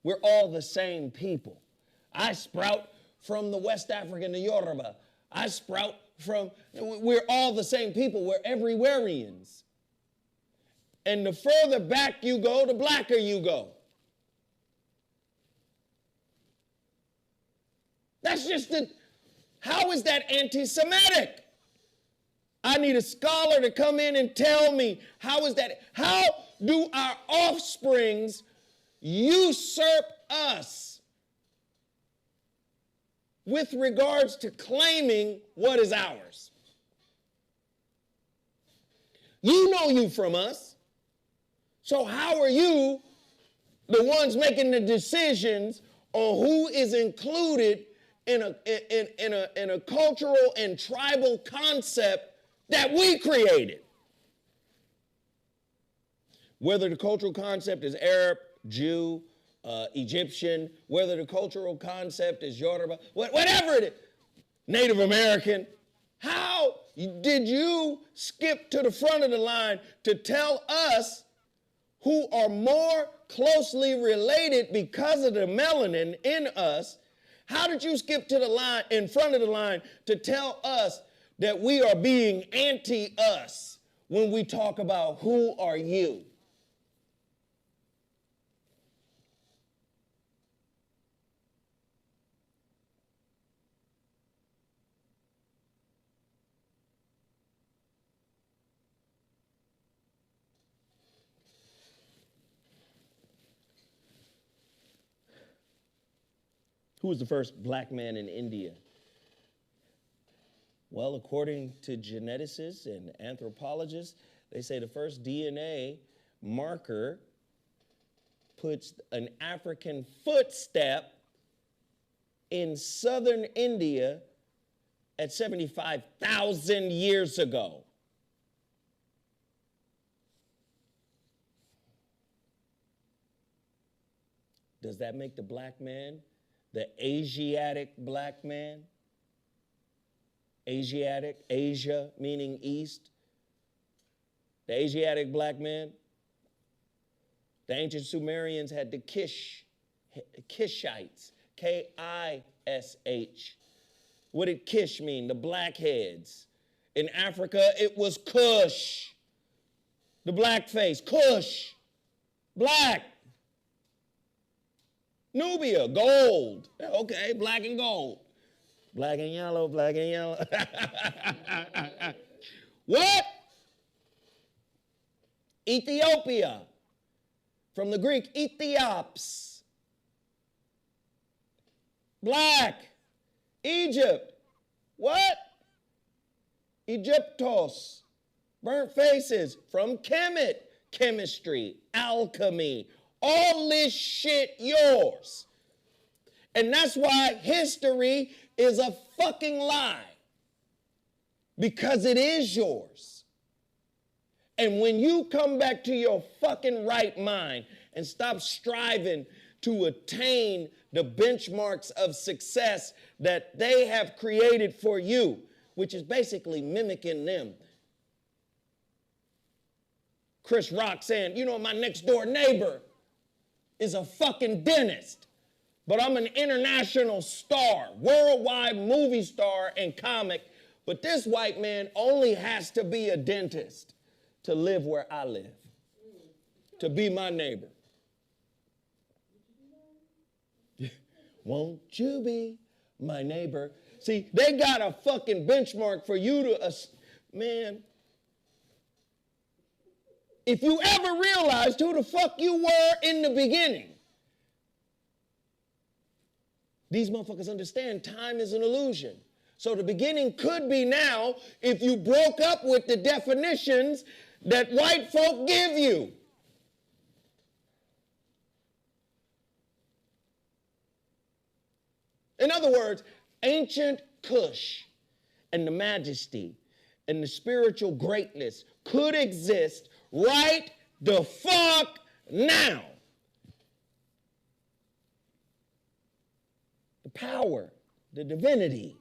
We're all the same people. I sprout from the West African, the Yoruba. I sprout from, we're all the same people. We're everywhereians. And the further back you go, the blacker you go. That's just how is that anti-Semitic? I need a scholar to come in and tell me, how is that? How do our offsprings usurp us with regards to claiming what is ours? You know you from us. So how are you the ones making the decisions on who is included in a cultural and tribal concept that we created? Whether the cultural concept is Arab, Jew, Egyptian, whether the cultural concept is Yoruba, whatever it is, Native American, how did you skip to the front of the line to tell us who are more closely related because of the melanin in us? How did you skip to the line, in front of the line, to tell us that we are being anti-us when we talk about who are you? Who was the first black man in India? Well, according to geneticists and anthropologists, they say the first DNA marker puts an African footstep in southern India at 75,000 years ago. Does that make the black man the Asiatic black man? Asiatic, Asia meaning east. The Asiatic black man. The ancient Sumerians had the Kishites, K-I-S-H. What did Kish mean? The blackheads. In Africa, it was Kush. The blackface, Kush, black. Nubia, gold. Okay, black and gold. Black and yellow, black and yellow. What? Ethiopia, from the Greek, Ethiops. Black. Egypt. What? Egyptos. Burnt faces, from Kemet, chemistry, alchemy. All this shit yours. And that's why history is a fucking lie. Because it is yours. And when you come back to your fucking right mind and stop striving to attain the benchmarks of success that they have created for you, which is basically mimicking them. Chris Rock saying, you know, my next door neighbor is a fucking dentist, but I'm an international star, worldwide movie star and comic, but this white man only has to be a dentist to live where I live, to be my neighbor. Won't you be my neighbor? See, they got a fucking benchmark for you to, man. If you ever realized who the fuck you were in the beginning, these motherfuckers understand time is an illusion. So the beginning could be now if you broke up with the definitions that white folk give you. In other words, ancient Kush and the majesty and the spiritual greatness could exist right the fuck now. The power, the divinity.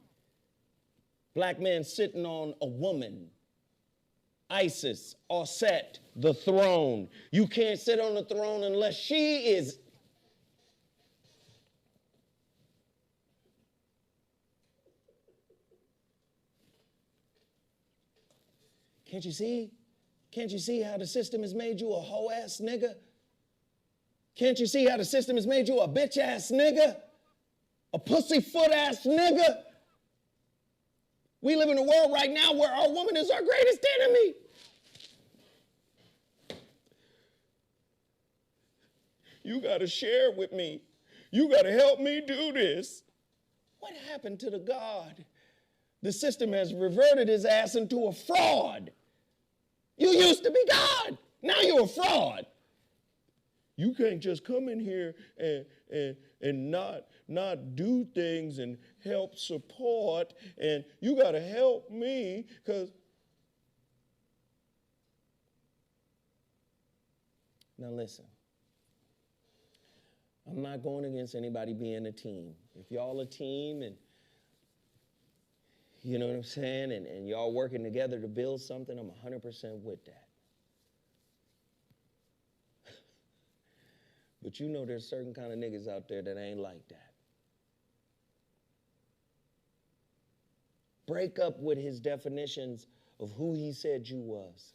Black man sitting on a woman Isis, Osset, the throne. You can't sit on the throne unless she is. Can't you see? Can't you see how the system has made you a hoe ass nigga? Can't you see how the system has made you a bitch ass nigga? A pussyfoot ass nigga? We live in a world right now where our woman is our greatest enemy. You gotta share with me. You gotta help me do this. What happened to the God? The system has reverted his ass into a fraud. You used to be God. Now you're a fraud. You can't just come in here and not do things and help support, and you got to help me because. Now listen, I'm not going against anybody being a team. If y'all a team and you know what I'm saying, and y'all working together to build something, I'm 100% with that. But you know there's certain kind of niggas out there that ain't like that. Break up with his definitions of who he said you was.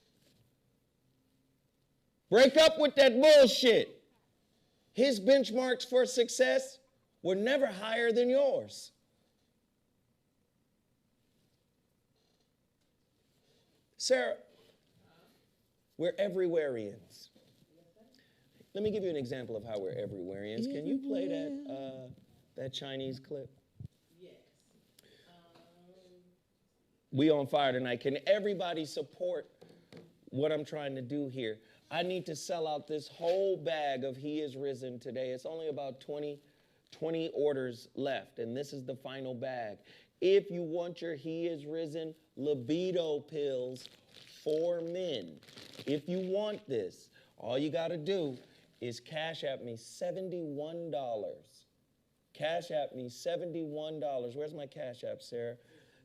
Break up with that bullshit. His benchmarks for success were never higher than yours. Sarah, we're everywhereians. Let me give you an example of how we're everywhereians. Can you play that Chinese clip? Yes. We on fire tonight. Can everybody support what I'm trying to do here? I need to sell out this whole bag of He Is Risen today. It's only about 20 orders left, and this is the final bag. If you want your He Is Risen libido pills for men, if you want this, all you got to do is cash at me $71. Cash at me $71. Where's my cash app, Sarah?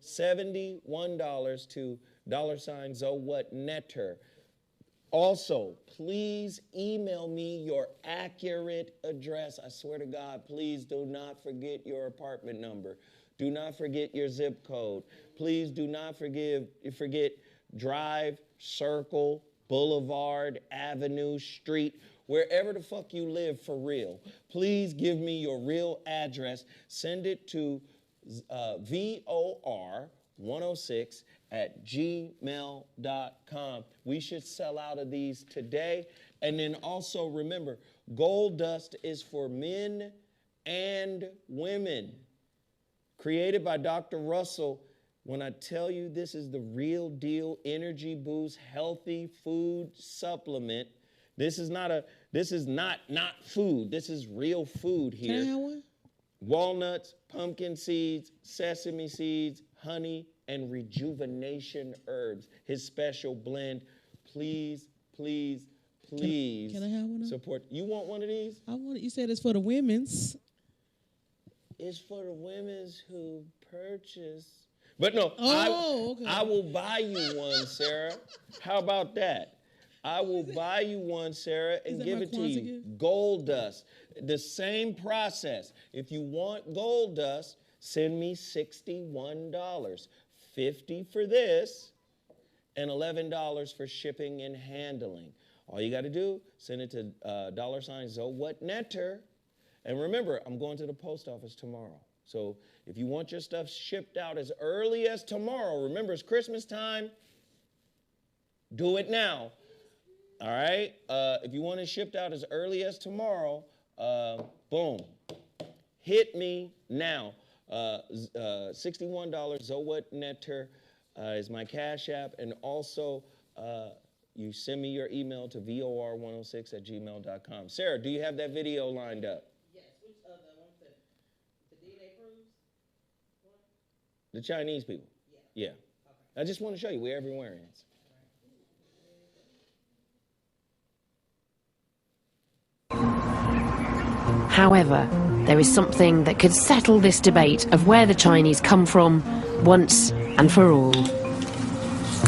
$71 to $ZoWhatNetter. Also, please email me your accurate address. I swear to God, please do not forget your apartment number. Do not forget your zip code. Please do not forget drive, circle, boulevard, avenue, street, wherever the fuck you live for real. Please give me your real address. Send it to VOR106@gmail.com. We should sell out of these today. And then also remember, Gold Dust is for men and women. Created by Dr. Russell. When I tell you this is the real deal energy boost, healthy food supplement, this is not food. This is real food here. Can I have one? Walnuts, pumpkin seeds, sesame seeds, honey, and rejuvenation herbs. His special blend. Please, please, please. Can I have one? Support. You want one of these? I want it. You said it's for the women's. It's for the women's who purchase. But no, okay. I will buy you one, Sarah. How about that? I will buy you one, Sarah, and give it to you. Gold Dust. The same process. If you want Gold Dust, send me $61. $50 for this, and $11 for shipping and handling. All you got to do, send it to $ZoWhatNetter. And remember, I'm going to the post office tomorrow. So if you want your stuff shipped out as early as tomorrow, remember it's Christmas time, do it now. All right? If you want it shipped out as early as tomorrow, boom. Hit me now. $61 ZoWhatNetter is my Cash App. And also, you send me your email to VOR106@gmail.com. Sarah, do you have that video lined up? The Chinese people? Yeah. Okay. I just want to show you we're everywhereians. However, there is something that could settle this debate of where the Chinese come from once and for all.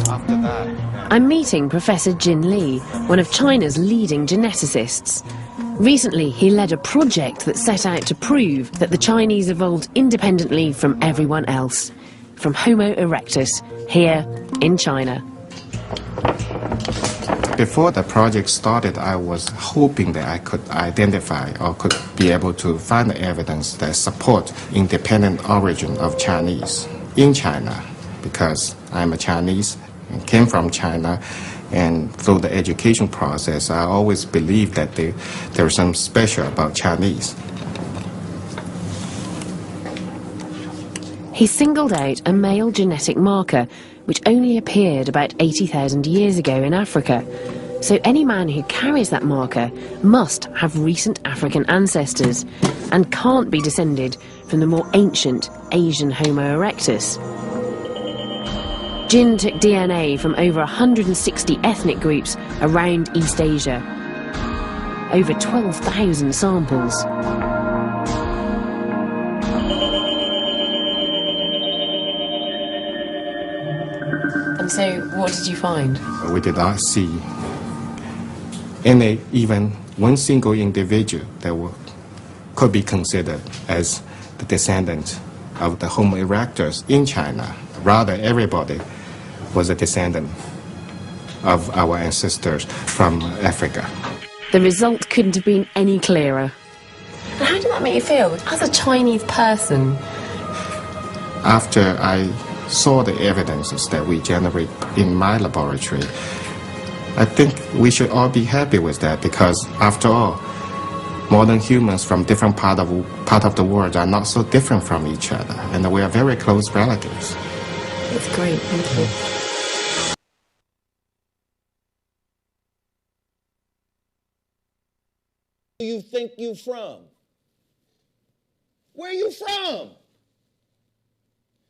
after that. I'm meeting Professor Jin Lee, one of China's leading geneticists. Recently, he led a project that set out to prove that the Chinese evolved independently from everyone else, from Homo erectus, here in China. Before the project started, I was hoping that I could identify or could be able to find evidence that support independent origin of Chinese in China, because I'm a Chinese and came from China, and through the education process, I always believed that there's something special about Chinese. He singled out a male genetic marker which only appeared about 80,000 years ago in Africa. So any man who carries that marker must have recent African ancestors and can't be descended from the more ancient Asian Homo erectus. Jin took DNA from over 160 ethnic groups around East Asia. Over 12,000 samples. And so, what did you find? We did not see any, even one single individual that could be considered as the descendant of the Homo erectus in China. Rather, everybody was a descendant of our ancestors from Africa. The result couldn't have been any clearer. And how did that make you feel as a Chinese person? After I saw the evidences that we generate in my laboratory, I think we should all be happy with that, because after all, modern humans from different part of the world are not so different from each other, and we are very close relatives. It's great, thank you. Who do you think you from? Where you from?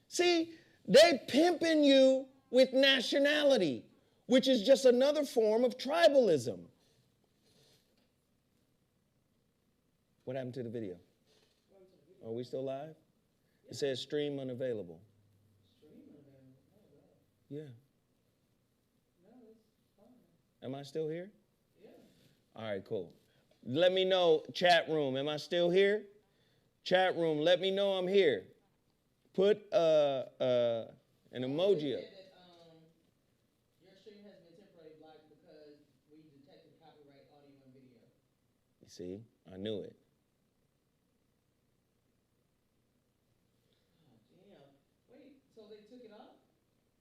See, they pimping you with nationality, which is just another form of tribalism. What happened to the video? Are we still live? It says stream unavailable. Yeah. Am I still here? Yeah. All right, cool. Let me know, chat room, am I still here? Chat room, let me know I'm here. Put an emoji up. Your stream has been temporarily blocked because we detected copyright audio and video. You see, I knew it. Oh, damn. Wait, so they took it off?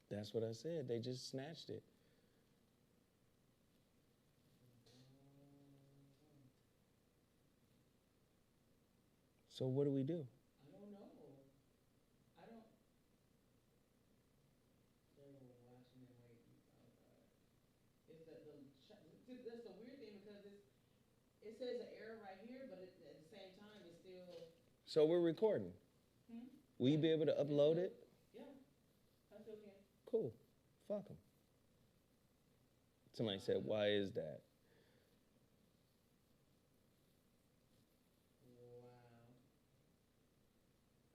That's what I said. They just snatched it. So what do we do? I don't know. I don't. They're watching and waiting. Oh God. It's that's the weird thing, because it says an error right here, but at the same time it's still. So we're recording. Will you be able to upload it? Yeah, I still can. Cool. Fuck them. Somebody said, why is that?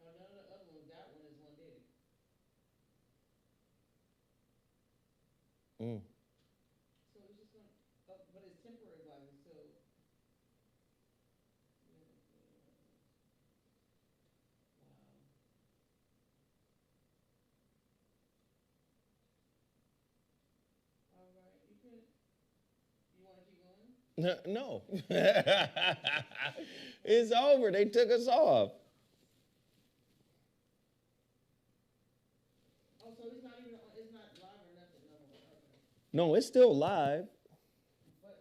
Oh, none of the other ones. That one is one did it. So it's just gonna, but it's temporary blocking. So. Wow. All right, you can. You want to keep going? No. It's over. They took us off. Oh, so it's not even. It's not live or nothing no more. Okay. No, it's still live. But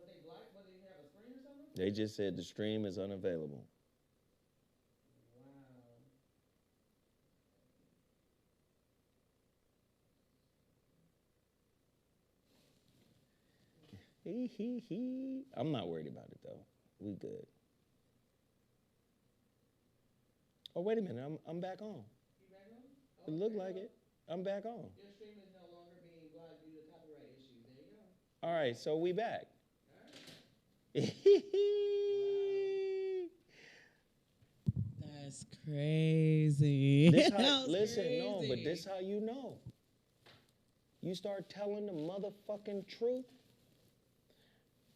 they blocked. But they have a screen or something. They just said the stream is unavailable. I'm not worried about it though. We good. Oh, wait a minute. I'm back on. You back on? Oh, It looked like it. I'm back on. your stream is no longer being blocked due to copyright issues. There you go. All right, so we back. That's crazy. crazy. This how, That was listen, crazy. no, but this how you know. You start telling the motherfucking truth.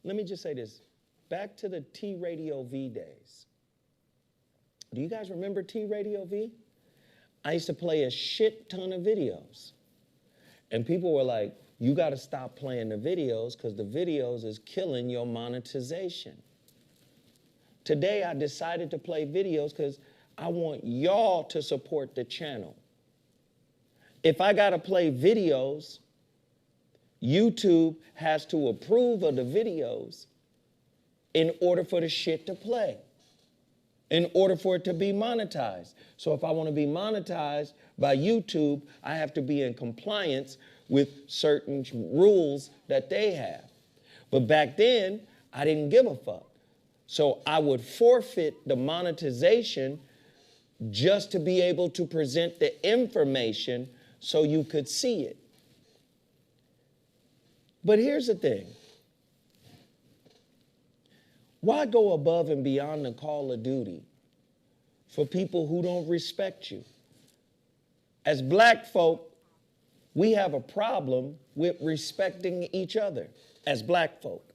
Let me just say this. Back to the T Radio V days. Do you guys remember T Radio V? I used to play a shit ton of videos. And people were like, you got to stop playing the videos because the videos is killing your monetization. Today, I decided to play videos because I want y'all to support the channel. If I got to play videos, YouTube has to approve of the videos in order for the shit to play, in order for it to be monetized. So if I want to be monetized by YouTube, I have to be in compliance with certain rules that they have. But back then, I didn't give a fuck. So I would forfeit the monetization just to be able to present the information so you could see it. But here's the thing. Why go above and beyond the call of duty for people who don't respect you? As black folk, we have a problem with respecting each other as black folk.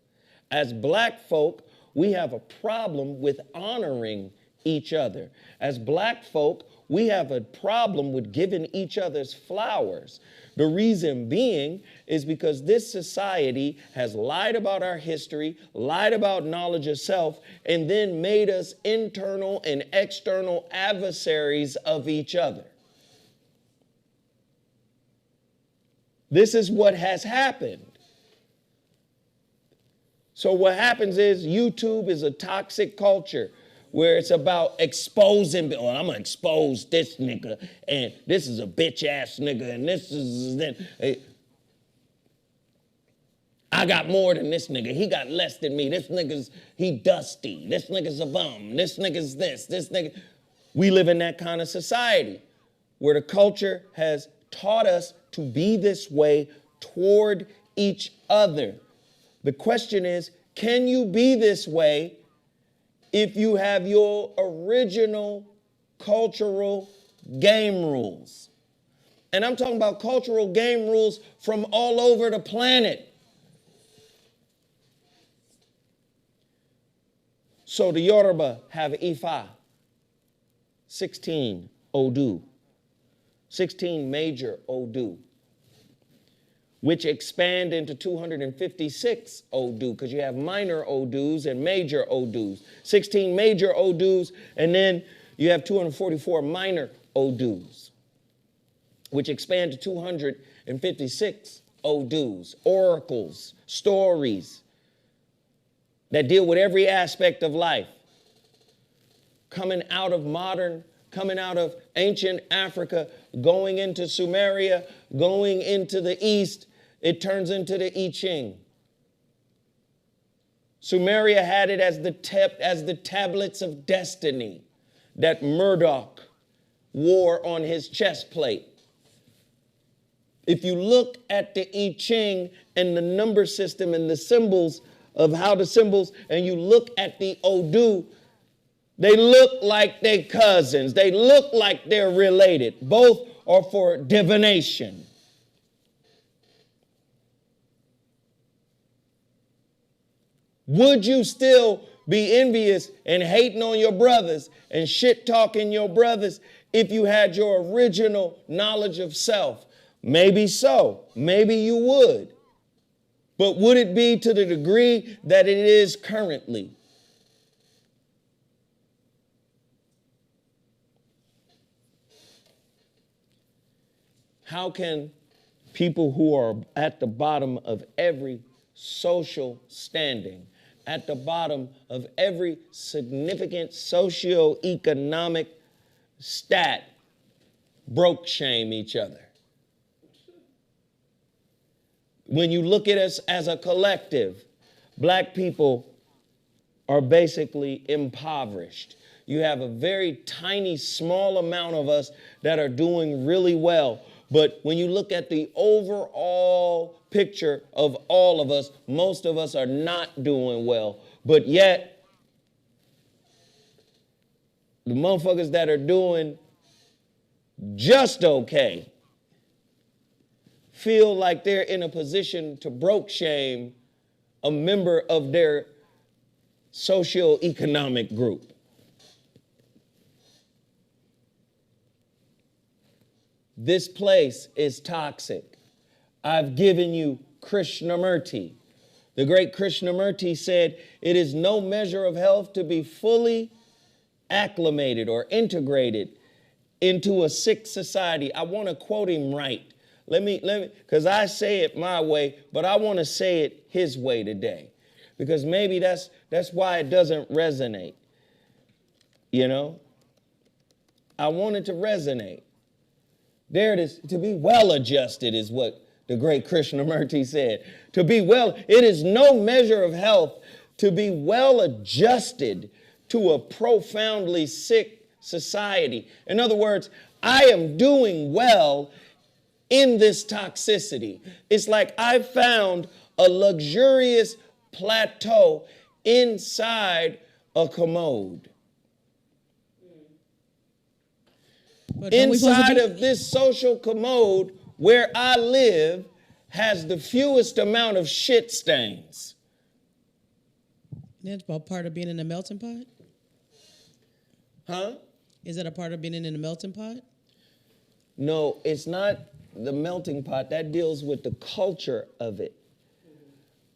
As black folk, we have a problem with honoring each other. As black folk, we have a problem with giving each other's flowers. The reason being is because this society has lied about our history, lied about knowledge of self, and then made us internal and external adversaries of each other. This is what has happened. So what happens is YouTube is a toxic culture where it's about exposing, oh, I'm gonna expose this nigga, and this is a bitch ass nigga, and this is, I got more than this nigga, he got less than me, this nigga's, he dusty, this nigga's a bum, this nigga's this nigga. We live in that kind of society where the culture has taught us to be this way toward each other. The question is, can you be this way if you have your original cultural game rules? And I'm talking about cultural game rules from all over the planet. So the Yoruba have Ifa, 16 Odu, 16 major Odu, which expand into 256 Odu, because you have minor Odus and major Odus. 16 major Odus, and then you have 244 minor Odus, which expand to 256 Odus, oracles, stories that deal with every aspect of life. Coming out of ancient Africa, going into Sumeria, going into the East, it turns into the I Ching. Sumeria had it as the tablets of destiny that Murdoch wore on his chest plate. If you look at the I Ching and the number system and the symbols of how the symbols, and you look at the Odu, they look like they're cousins. They look like they're related. Both are for divination. Would you still be envious and hating on your brothers and shit-talking your brothers if you had your original knowledge of self? Maybe so. Maybe you would. But would it be to the degree that it is currently? How can people who are at the bottom of every social standing, at the bottom of every significant socioeconomic stat, broke shame each other? When you look at us as a collective, black people are basically impoverished. You have a very tiny, small amount of us that are doing really well. But when you look at the overall picture of all of us, most of us are not doing well. But yet, the motherfuckers that are doing just okay feel like they're in a position to broke shame a member of their socioeconomic group. This place is toxic. I've given you Krishnamurti. The great Krishnamurti said, it is no measure of health to be fully acclimated or integrated into a sick society. I want to quote him right. Let me, because I say it my way, but I want to say it his way today. Because maybe that's why it doesn't resonate. You know? I want it to resonate. There it is. To be well adjusted is what the great Krishnamurti said. To be well, it is no measure of health to be well adjusted to a profoundly sick society. In other words, I am doing well in this toxicity. It's like I found a luxurious plateau inside a commode. Inside of this social commode where I live has the fewest amount of shit stains. That's a part of being in the melting pot? Huh? Is that a part of being in the melting pot? No, it's not the melting pot. That deals with the culture of it.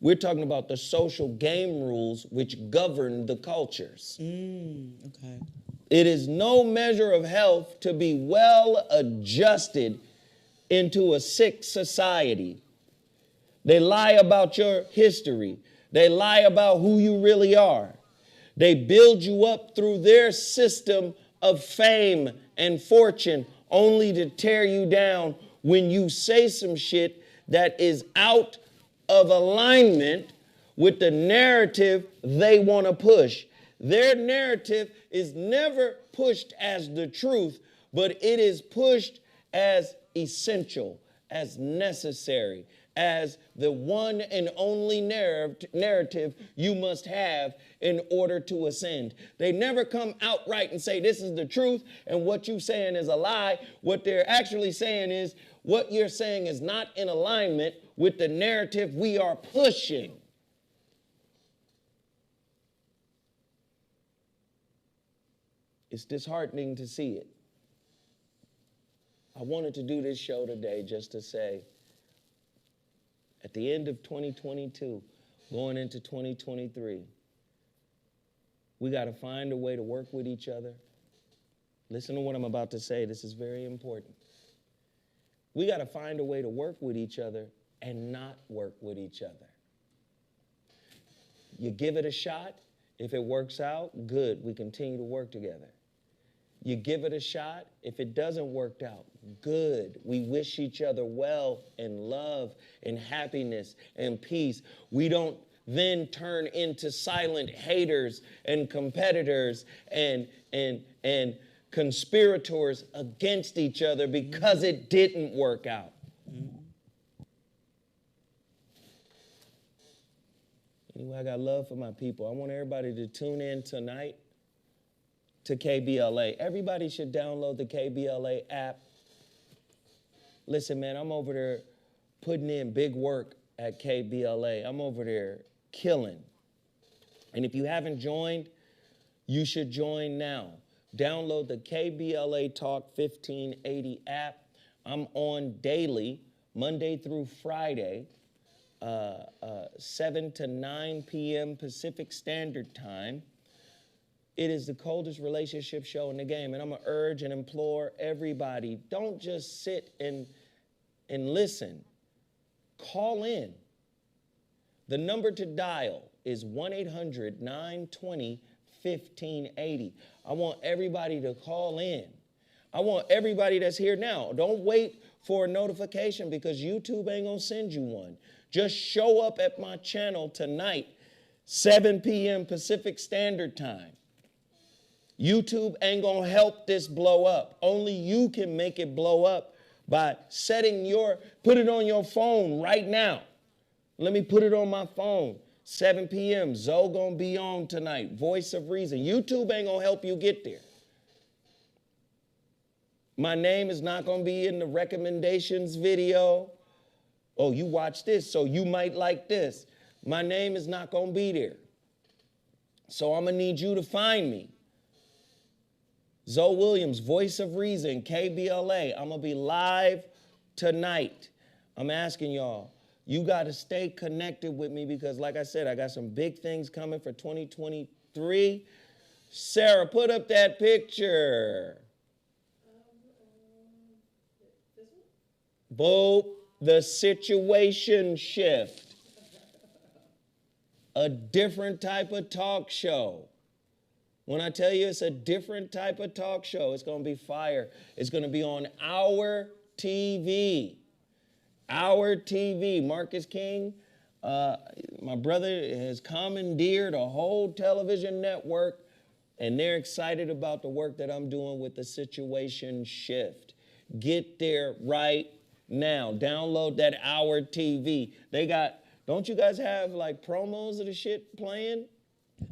We're talking about the social game rules which govern the cultures. Okay. It is no measure of health to be well adjusted into a sick society. They lie about your history. They lie about who you really are. They build you up through their system of fame and fortune only to tear you down when you say some shit that is out of alignment with the narrative they want to push. Their narrative is never pushed as the truth, but it is pushed as essential, as necessary, as the one and only narrative you must have in order to ascend. They never come outright and say this is the truth and what you're saying is a lie. What they're actually saying is what you're saying is not in alignment with the narrative we are pushing. It's disheartening to see it. I wanted to do this show today just to say, at the end of 2022, going into 2023, we got to find a way to work with each other. Listen to what I'm about to say. This is very important. We got to find a way to work with each other and not work with each other. You give it a shot. If it works out, good. We continue to work together. You give it a shot. If it doesn't work out, good. We wish each other well and love and happiness and peace. We don't then turn into silent haters and competitors and conspirators against each other because it didn't work out. Anyway, I got love for my people. I want everybody to tune in tonight to KBLA. Everybody should download the KBLA app. Listen, man, I'm over there putting in big work at KBLA. I'm over there killing. And if you haven't joined, you should join now. Download the KBLA Talk 1580 app. I'm on daily, Monday through Friday, 7 to 9 p.m. Pacific Standard Time. It is the coldest relationship show in the game, and I'm going to urge and implore everybody, don't just sit and listen. Call in. The number to dial is 1-800-920-1580. I want everybody to call in. I want everybody that's here now. Don't wait for a notification because YouTube ain't going to send you one. Just show up at my channel tonight, 7 p.m. Pacific Standard Time. YouTube ain't gonna help this blow up. Only you can make it blow up by put it on your phone right now. Let me put it on my phone. 7 p.m. Zoe gonna be on tonight. Voice of Reason. YouTube ain't gonna help you get there. My name is not going to be in the recommendations video. Oh, you watch this, so you might like this. My name is not going to be there. So I'm going to need you to find me. Zoe Williams, Voice of Reason, KBLA. I'm going to be live tonight. I'm asking y'all, you got to stay connected with me because, like I said, I got some big things coming for 2023. Sarah, put up that picture. Boop, the situation shift. A different type of talk show. When I tell you it's a different type of talk show, it's going to be fire. It's going to be on our TV. Our TV. Marcus King, my brother, has commandeered a whole television network, and they're excited about the work that I'm doing with the situation shift. Get there right now. Download that Our TV. They got, don't you guys have like promos of the shit playing?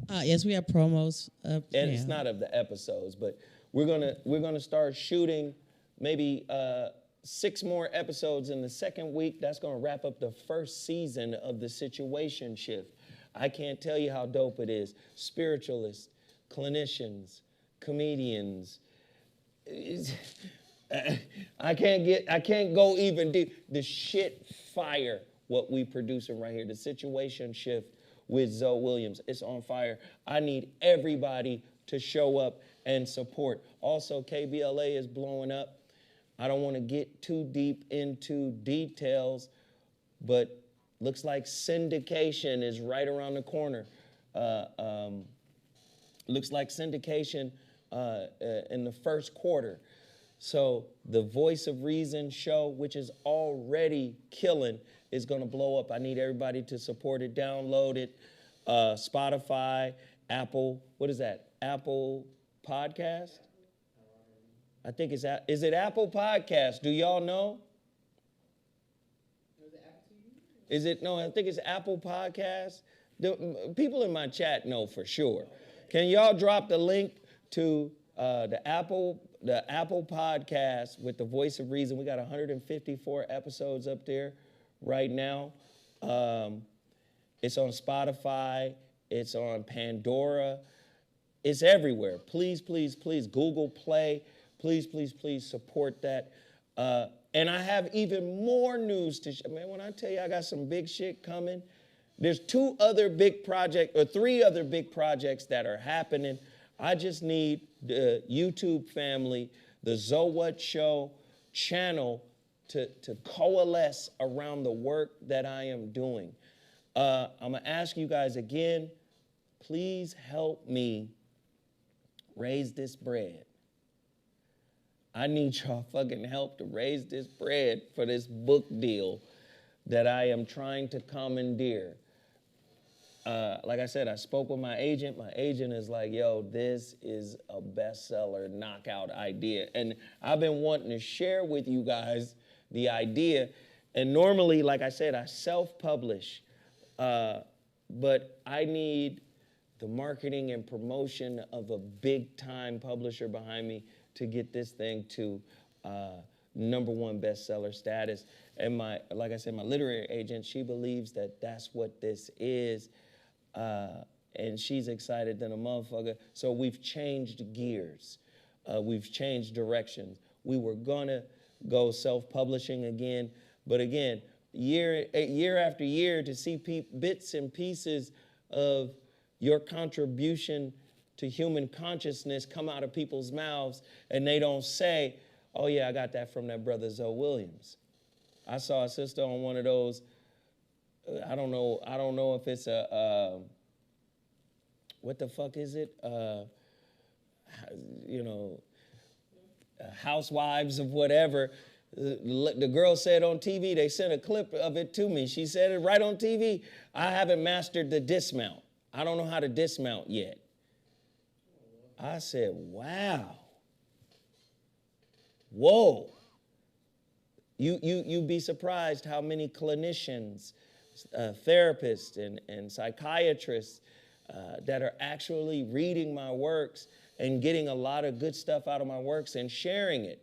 Yes, we have promos. And it's not of the episodes, but we're gonna start shooting maybe 6 more episodes in the second week. That's gonna wrap up the first season of the situation shift. I can't tell you how dope it is. Spiritualists, clinicians, comedians. I can't go even deep. The shit fire what we producing right here. The situation shift with Zoe Williams. It's on fire. I need everybody to show up and support. Also, KBLA is blowing up. I don't want to get too deep into details, but looks like syndication is right around the corner. Looks like syndication in the first quarter. So the Voice of Reason show, which is already killing, is going to blow up. I need everybody to support it, download it. Spotify, Apple, what is that? Apple Podcast? I think it's, is it Apple Podcast? Do y'all know? Is it, no, I think it's Apple Podcast. The people in my chat know for sure. Can y'all drop the link to the Apple Podcast with the Voice of Reason? We got 154 episodes up there right now. It's on Spotify. It's on Pandora. It's everywhere. Please, please, please, Google Play. Please, please, please support that. And I have even more news to share. Man, when I tell you I got some big shit coming, there's 3 other big projects that are happening. I just need the YouTube family, the Zowat Show channel to coalesce around the work that I am doing. I'm going to ask you guys again, please help me raise this bread. I need y'all fucking help to raise this bread for this book deal that I am trying to commandeer. Like I said, I spoke with my agent. My agent is like, yo, this is a bestseller knockout idea. And I've been wanting to share with you guys the idea. And normally, like I said, I self-publish. But I need the marketing and promotion of a big-time publisher behind me to get this thing to #1 bestseller status. And like I said, my literary agent, she believes that that's what this is. And she's excited than a motherfucker. So we've changed gears. We've changed directions. We were gonna go self-publishing again, but again, year after year, to see bits and pieces of your contribution to human consciousness come out of people's mouths, and they don't say, oh yeah, I got that from that brother Zoe Williams. I saw a sister on one of those, I don't know if it's what the fuck is it? Housewives of whatever. The girl said on TV, they sent a clip of it to me. She said it right on TV. I haven't mastered the dismount. I don't know how to dismount yet. I said, wow. Whoa. You'd be surprised how many clinicians, therapists, and psychiatrists that are actually reading my works and getting a lot of good stuff out of my works and sharing it.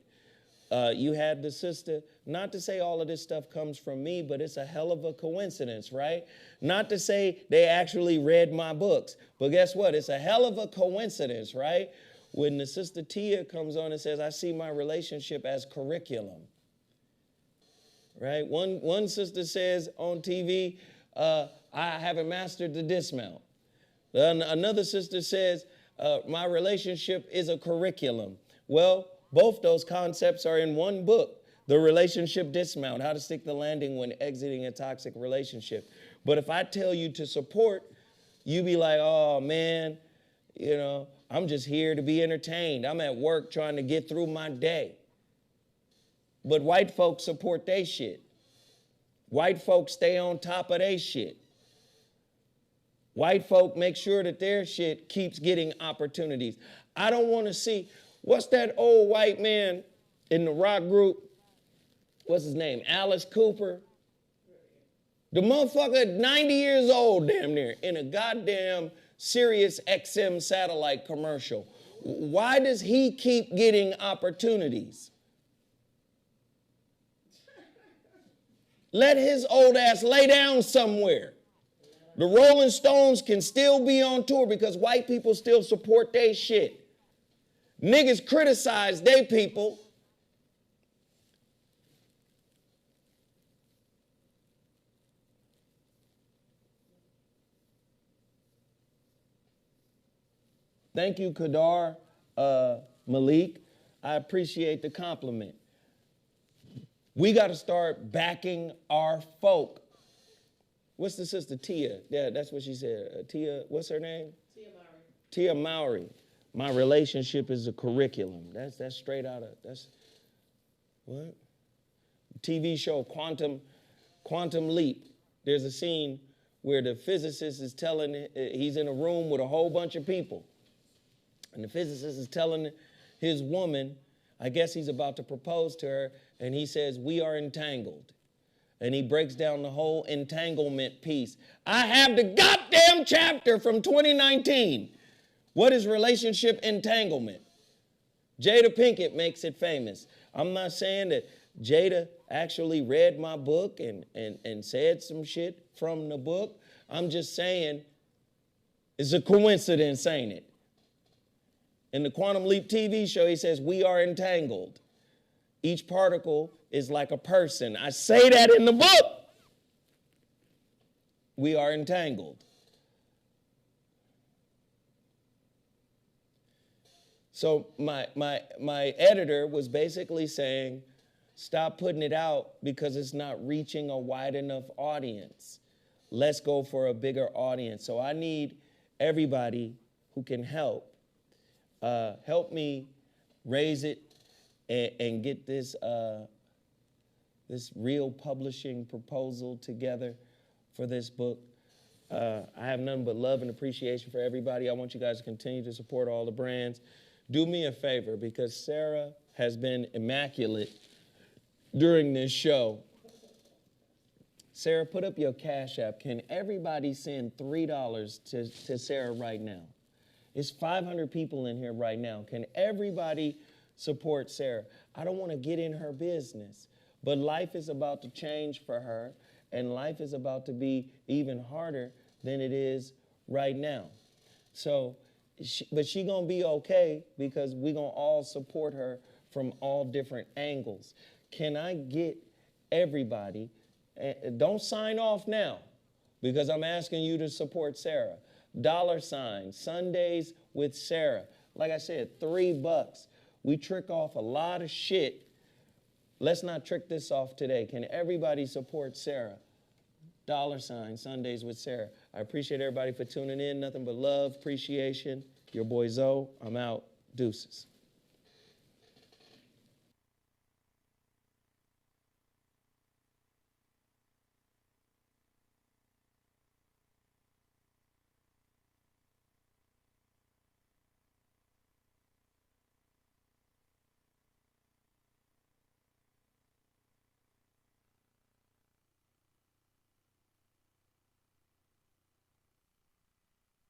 You had the sister, not to say all of this stuff comes from me, but it's a hell of a coincidence, right? Not to say they actually read my books, but guess what? It's a hell of a coincidence, right? When the sister Tia comes on and says, I see my relationship as curriculum, right? One sister says on TV, I haven't mastered the dismount. Another sister says, my relationship is a curriculum. Well, both those concepts are in one book, The Relationship Dismount, How to Stick the Landing When Exiting a Toxic Relationship. But if I tell you to support, you be like, oh man, you know, I'm just here to be entertained. I'm at work trying to get through my day. But white folks support their shit. White folks stay on top of their shit. White folk make sure that their shit keeps getting opportunities. I don't want to see, what's that old white man in the rock group? What's his name? Alice Cooper. The motherfucker 90 years old damn near in a goddamn Sirius XM satellite commercial. Why does he keep getting opportunities? Let his old ass lay down somewhere. The Rolling Stones can still be on tour because white people still support their shit. Niggas criticize they people. Thank you, Kadar Malik. I appreciate the compliment. We got to start backing our folk. What's the sister? Tia. Yeah, that's what she said. Tia, what's her name? Tia Mowry. Tia Mowry. My relationship is a curriculum. That's straight out of, that's, what? TV show Quantum Leap. There's a scene where the physicist is telling, he's in a room with a whole bunch of people. And the physicist is telling his woman, I guess he's about to propose to her, and he says, we are entangled. And he breaks down the whole entanglement piece. I have the goddamn chapter from 2019. What is relationship entanglement? Jada Pinkett makes it famous. I'm not saying that Jada actually read my book and said some shit from the book. I'm just saying it's a coincidence, ain't it? In the Quantum Leap TV show, he says, we are entangled. Each particle is like a person. I say that in the book. We are entangled. So my editor was basically saying, stop putting it out because it's not reaching a wide enough audience. Let's go for a bigger audience. So I need everybody who can help me raise it and get this this real publishing proposal together for this book. I have nothing but love and appreciation for everybody. I want you guys to continue to support all the brands. Do me a favor, because Sarah has been immaculate during this show. Sarah, put up your Cash App. Can everybody send $3 to Sarah right now? It's 500 people in here right now. Can everybody support Sarah? I don't want to get in her business, but life is about to change for her, and life is about to be even harder than it is right now. So, but she gonna be okay because we gonna all support her from all different angles. Can I get everybody, don't sign off now because I'm asking you to support Sarah. $ Sundays with Sarah. Like I said, $3. We trick off a lot of shit. Let's not trick this off today. Can everybody support Sarah? $ Sundays with Sarah. I appreciate everybody for tuning in. Nothing but love, appreciation. Your boy Zoe. I'm out. Deuces.